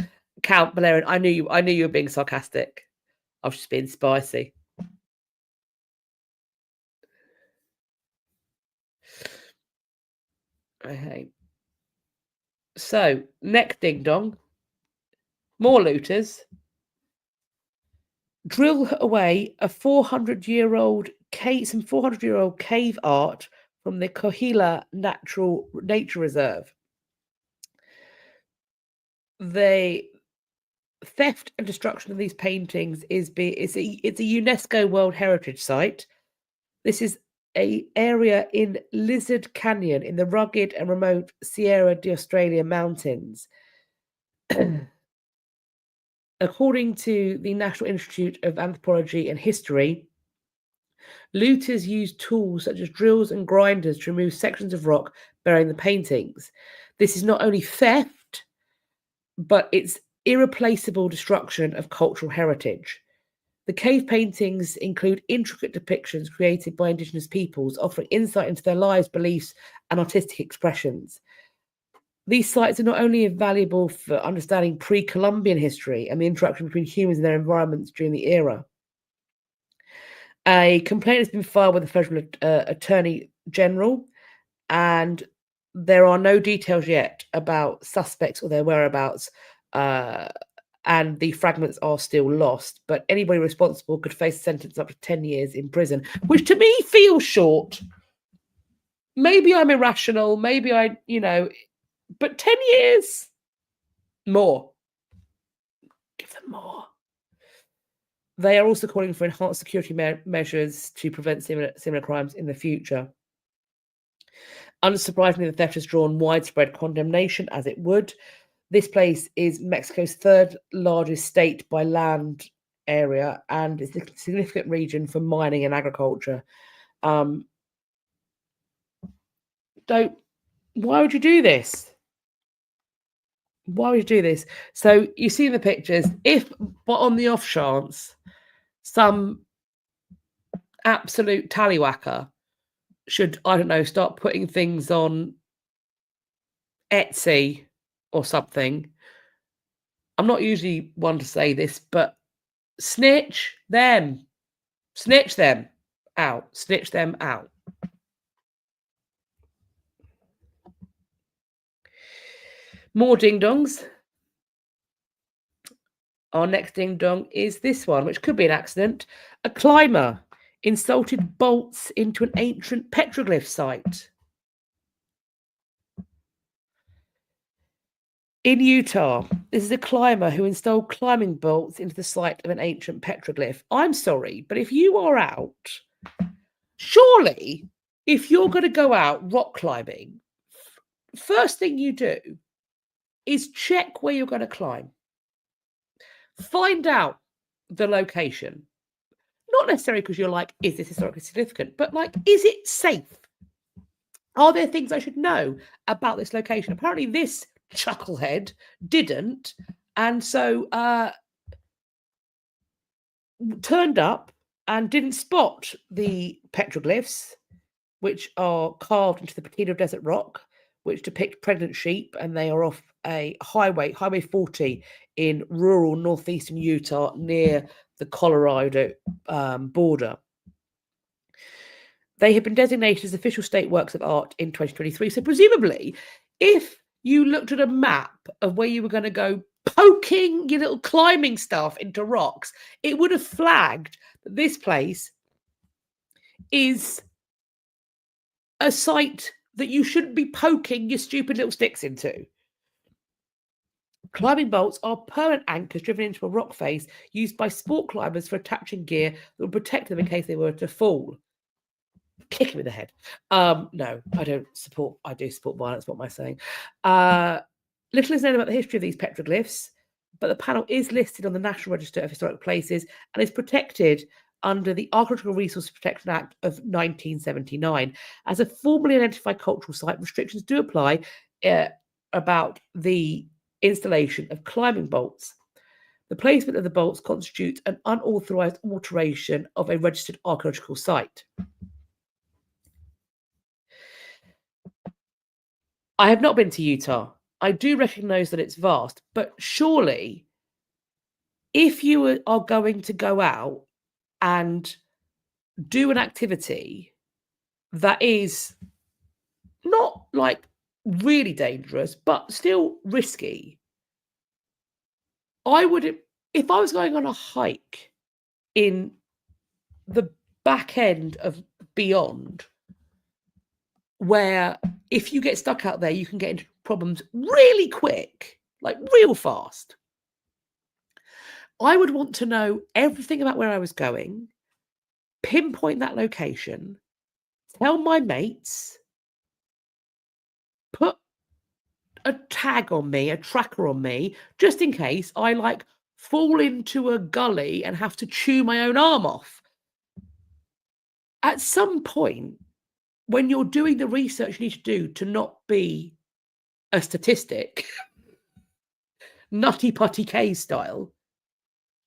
Count Valerian, I knew you were being sarcastic. I was just being spicy. Okay. So, next ding dong. More looters. Drill away a 400-year-old cave, some 400-year-old cave art from the Kohila Nature Reserve. The theft and destruction of these paintings it's a UNESCO World Heritage Site. This is an area in Lizard Canyon in the rugged and remote Sierra de Australia mountains. According to the National Institute of Anthropology and History, looters used tools such as drills and grinders to remove sections of rock bearing the paintings. This is not only theft, but it's irreplaceable destruction of cultural heritage. The cave paintings include intricate depictions created by Indigenous peoples, offering insight into their lives, beliefs, and artistic expressions. These sites are not only valuable for understanding pre-Columbian history and the interaction between humans and their environments during the era. A complaint has been filed with the Federal Attorney General, and there are no details yet about suspects or their whereabouts, and the fragments are still lost. But anybody responsible could face a sentence up to 10 years in prison, which to me feels short. Maybe I'm irrational. Maybe but 10 years? More. Give them more. They are also calling for enhanced security measures to prevent similar crimes in the future. Unsurprisingly, the theft has drawn widespread condemnation, as it would. This place is Mexico's third largest state by land area, and it's a significant region for mining and agriculture. Why would you do this? Why would you do this? So you see in the pictures, but on the off chance, some absolute tallywhacker should, I don't know, start putting things on Etsy or something. I'm not usually one to say this, but snitch them out. More ding-dongs. Our next ding-dong is this one, which could be an accident. A climber inserted bolts into an ancient petroglyph site. In Utah, this is a climber who installed climbing bolts into the site of an ancient petroglyph. I'm sorry, but if you are out, surely, if you're going to go out rock climbing, first thing you do is check where you're going to climb. Find out the location. Not necessarily because you're like, is this historically significant? But like, is it safe? Are there things I should know about this location? Apparently this chucklehead didn't. And so turned up and didn't spot the petroglyphs, which are carved into the Paquito Desert rock, which depict pregnant sheep, and they are off a Highway 40 in rural northeastern Utah near the Colorado border. They have been designated as official state works of art in 2023. So presumably, if you looked at a map of where you were going to go poking your little climbing stuff into rocks, it would have flagged that this place is a site that you shouldn't be poking your stupid little sticks into. Climbing bolts are permanent anchors driven into a rock face used by sport climbers for attaching gear that will protect them in case they were to fall. Kick him in the head. No, I do support violence. What am I saying? Little is known about the history of these petroglyphs, but the panel is listed on the National Register of Historic Places and is protected under the Archeological Resources Protection Act of 1979. As a formally identified cultural site, restrictions do apply about the installation of climbing bolts. The placement of the bolts constitutes an unauthorized alteration of a registered archaeological site. I have not been to Utah. I do recognize that it's vast, but surely if you are going to go out and do an activity that is not like really dangerous, but still risky, I would, if I was going on a hike in the back end of Beyond, where if you get stuck out there, you can get into problems really quick, like real fast. I would want to know everything about where I was going, pinpoint that location, tell my mates, put a tag on me, a tracker on me, just in case I like fall into a gully and have to chew my own arm off. At some point, when you're doing the research you need to do to not be a statistic, nutty putty K style,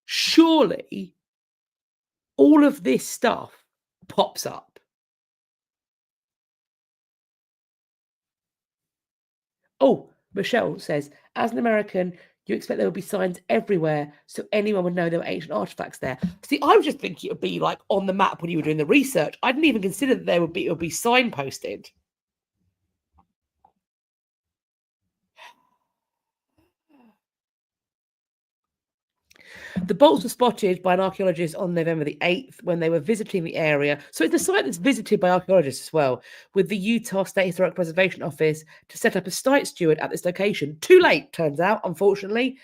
surely all of this stuff pops up. Oh, Michelle says, as an American, you expect there would be signs everywhere so anyone would know there were ancient artifacts there. See, I was just thinking it would be like on the map when you were doing the research. I didn't even consider that it would be signposted. The bolts were spotted by an archaeologist on November the 8th when they were visiting the area. So it's a site that's visited by archaeologists as well, with the Utah State Historic Preservation Office to set up a site steward at this location. Too late, turns out, unfortunately.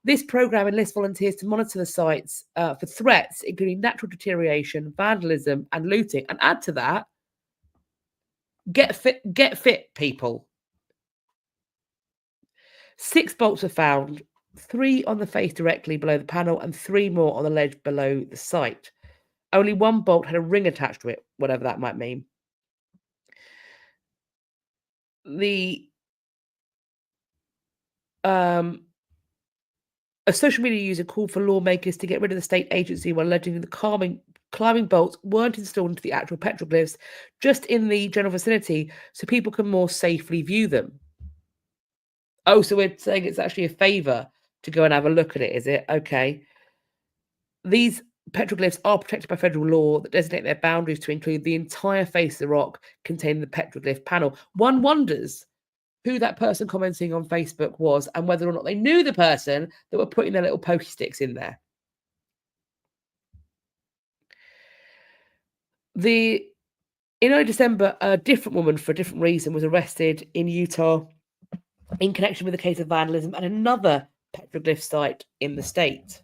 This program enlists volunteers to monitor the sites for threats, including natural deterioration, vandalism, and looting. And add to that, get fit, people. 6 bolts were found, 3 on the face directly below the panel and 3 more on the ledge below the site. Only 1 bolt had a ring attached to it, whatever that might mean. A social media user called for lawmakers to get rid of the state agency while alleging the climbing bolts weren't installed into the actual petroglyphs, just in the general vicinity, so people can more safely view them. Oh, so we're saying it's actually a favour to go and have a look at it, is it? Okay. These petroglyphs are protected by federal law that designate their boundaries to include the entire face of the rock containing the petroglyph panel. One wonders who that person commenting on Facebook was and whether or not they knew the person that were putting their little pokey sticks in there. In early December, a different woman for a different reason was arrested in Utah in connection with a case of vandalism at another petroglyph site in the state.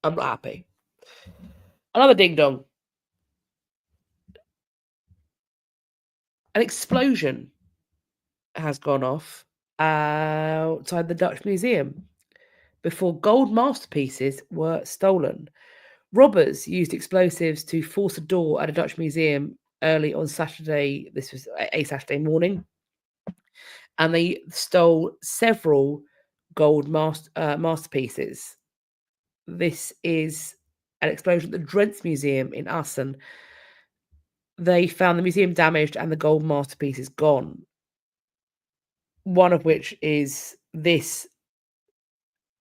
I'm not happy. Another ding dong. An explosion has gone off outside the Dutch Museum before gold masterpieces were stolen. Robbers used explosives to force a door at a Dutch museum early on Saturday. This was a Saturday morning. And they stole several gold masterpieces. This is an explosion at the Drenthe Museum in Assen. They found the museum damaged and the gold masterpieces gone. One of which is this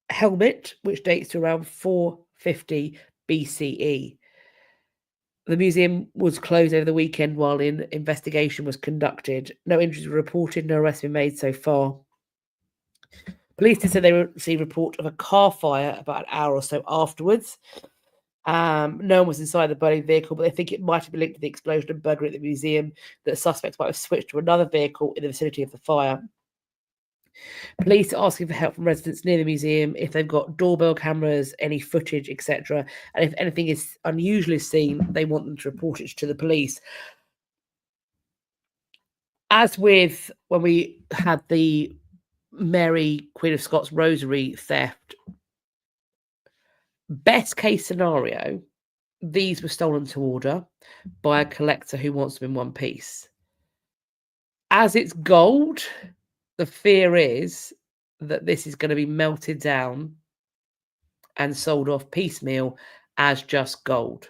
helmet, which dates to around 450 BCE. The museum was closed over the weekend while an investigation was conducted. No injuries were reported, no arrests been made so far. Police did say they received a report of a car fire about an hour or so afterwards. No one was inside the burning vehicle, but they think it might have been linked to the explosion and burglary at the museum, that suspects might have switched to another vehicle in the vicinity of the fire. Police are asking for help from residents near the museum if they've got doorbell cameras, any footage, etc. And if anything is unusually seen, they want them to report it to the police. As with when we had the Mary, Queen of Scots rosary theft, best case scenario, these were stolen to order by a collector who wants them in one piece. As it's gold, the fear is that this is going to be melted down and sold off piecemeal as just gold.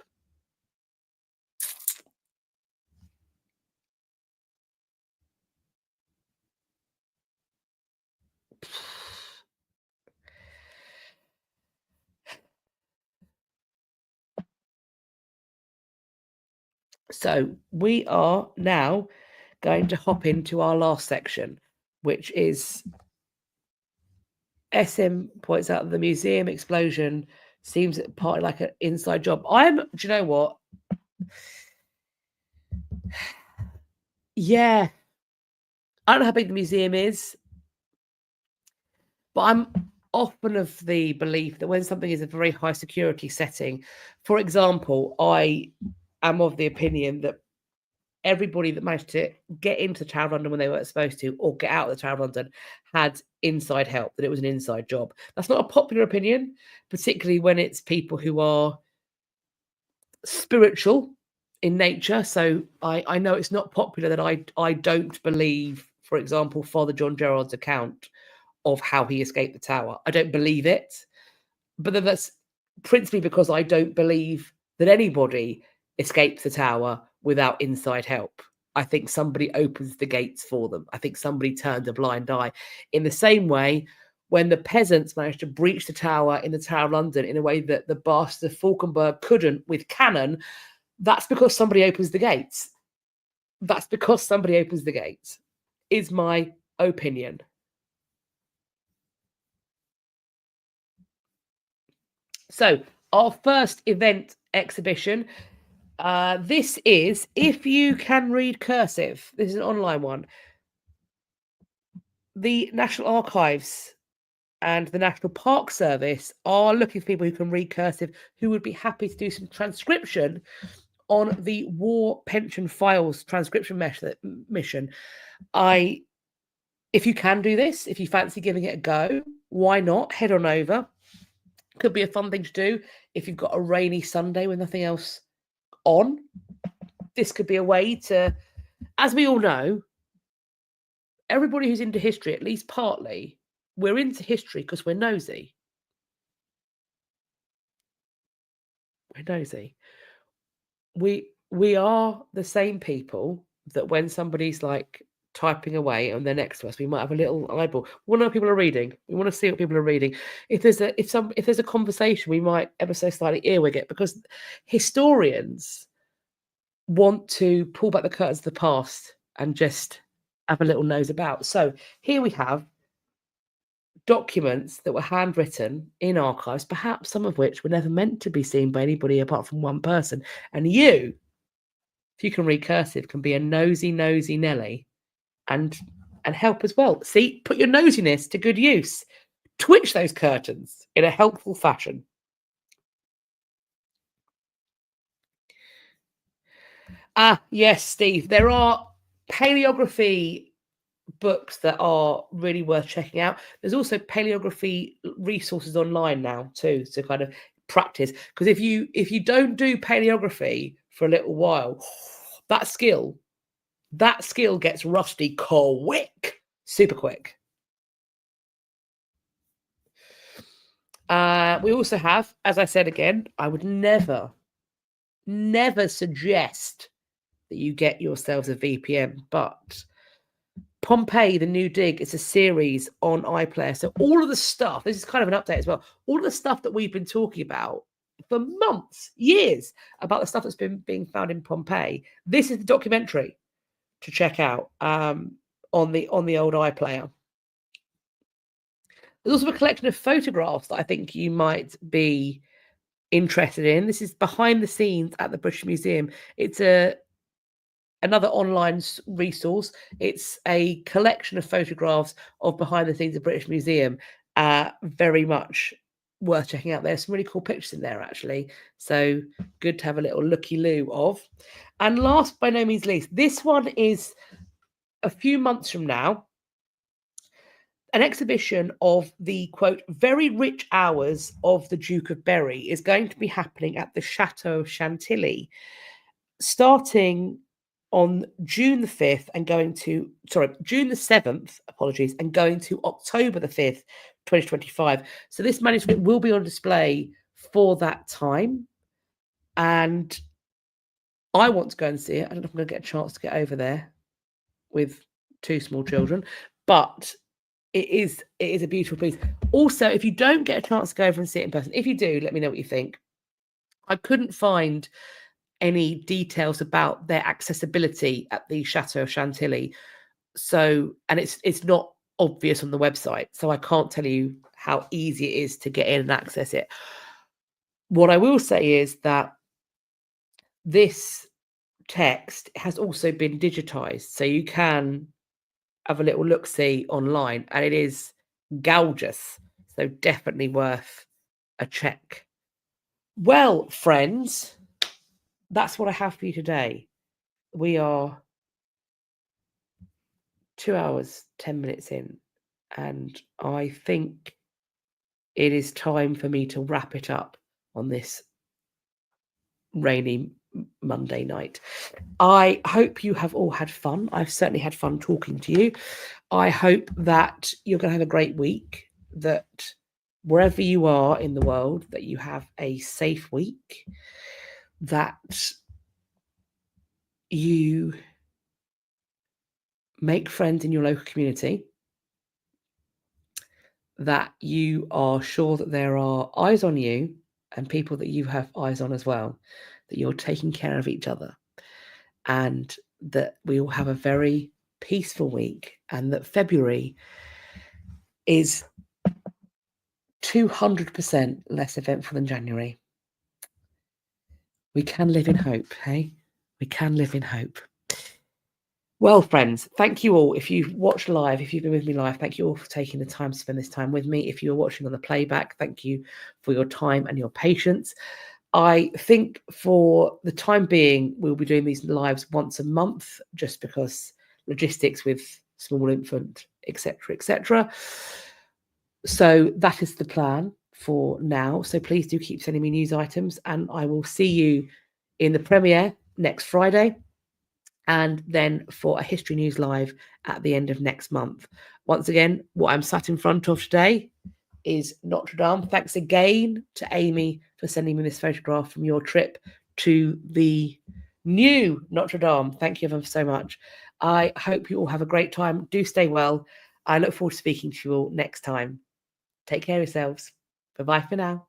So we are now going to hop into our last section, which is SM points out that the museum explosion seems partly like an inside job. Do you know what? Yeah. I don't know how big the museum is, but I'm often of the belief that when something is a very high security setting, for example, I am of the opinion that everybody that managed to get into the Tower of London when they weren't supposed to, or get out of the Tower of London, had inside help, that it was an inside job. That's not a popular opinion, particularly when it's people who are spiritual in nature. So I know it's not popular that I don't believe, for example, Father John Gerard's account of how he escaped the tower. I don't believe it. But then that's principally because I don't believe that anybody escapes the tower without inside help. I think somebody opens the gates for them. I think somebody turns a blind eye. In the same way, when the peasants managed to breach the tower in the Tower of London in a way that the bastard of Falkenberg couldn't with cannon, that's because somebody opens the gates. That's because somebody opens the gates, is my opinion. So our first event exhibition, this is If You Can Read Cursive. This is an online one. The National Archives and the National Park Service are looking for people who can read cursive, who would be happy to do some transcription on the War Pension Files transcription mission. If you can do this, if you fancy giving it a go, why not? Head on over. Could be a fun thing to do if you've got a rainy Sunday with nothing else on. This could be a way to, as we all know, everybody who's into history, at least partly, we're into history because we're nosy. We're nosy. We are the same people that when somebody's like typing away and they're next to us, we might have a little eyeball. We want to know what people are reading. We want to see what people are reading. If there's a conversation, we might ever so slightly earwig it, because historians want to pull back the curtains of the past and just have a little nose about. So here we have documents that were handwritten in archives, perhaps some of which were never meant to be seen by anybody apart from one person. And you, if you can read cursive, can be a nosy Nelly and help as well. See, put your nosiness to good use. Twitch those curtains in a helpful fashion. Yes, Steve, there are paleography books that are really worth checking out. There's also paleography resources online now too, to kind of practice. Because if you don't do paleography for a little while, that skill gets rusty quick, super quick. We also have, as I said again, I would never suggest that you get yourselves a VPN, but Pompeii, the New Dig, is a series on iPlayer. So all of the stuff, this is kind of an update as well, all of the stuff that we've been talking about for months, years, about the stuff that's been being found in Pompeii. This is the documentary to check out on the old iPlayer. There's also a collection of photographs that I think you might be interested in. This is behind the scenes at the British Museum. It's another online resource. It's a collection of photographs of behind the scenes of British Museum. Very much worth checking out. There's some really cool pictures in there, actually. So good to have a little looky-loo of. And last, by no means least, this one is a few months from now. An exhibition of the, quote, very rich hours of the Duke of Berry is going to be happening at the Chateau Chantilly, starting on June the 5th and June the 7th, apologies, and going to October the 5th, 2025. So this manuscript will be on display for that time. And I want to go and see it. I don't know if I'm going to get a chance to get over there with 2 small children, but it is a beautiful piece. Also, if you don't get a chance to go over and see it in person, if you do, let me know what you think. I couldn't find any details about their accessibility at the Chateau Chantilly. So, and it's not obvious on the website, so I can't tell you how easy it is to get in and access it. What I will say is that this text has also been digitized, so you can have a little look-see online, and it is gorgeous, so definitely worth a check. Well, friends, that's what I have for you today. We are 2 hours, 10 minutes in, and I think it is time for me to wrap it up on this rainy Monday night. I hope you have all had fun. I've certainly had fun talking to you. I hope that you're going to have a great week, that wherever you are in the world, that you have a safe week, that you make friends in your local community, that you are sure that there are eyes on you and people that you have eyes on as well, that you're taking care of each other, and that we will have a very peaceful week, and that February is 200% less eventful than January. We can live in hope, hey? We can live in hope. Well, friends, thank you all. If you've watched live, if you've been with me live, thank you all for taking the time to spend this time with me. If you're watching on the playback, thank you for your time and your patience. I think for the time being, we'll be doing these lives once a month, just because logistics with small infant, etc., etc. So that is the plan for now. So please do keep sending me news items, and I will see you in the premiere next Friday, and then for a History News Live at the end of next month. Once again, what I'm sat in front of today is Notre Dame. Thanks again to Amy for sending me this photograph from your trip to the new Notre Dame. Thank you, Yvonne, so much. I hope you all have a great time. Do stay well. I look forward to speaking to you all next time. Take care of yourselves. Bye-bye for now.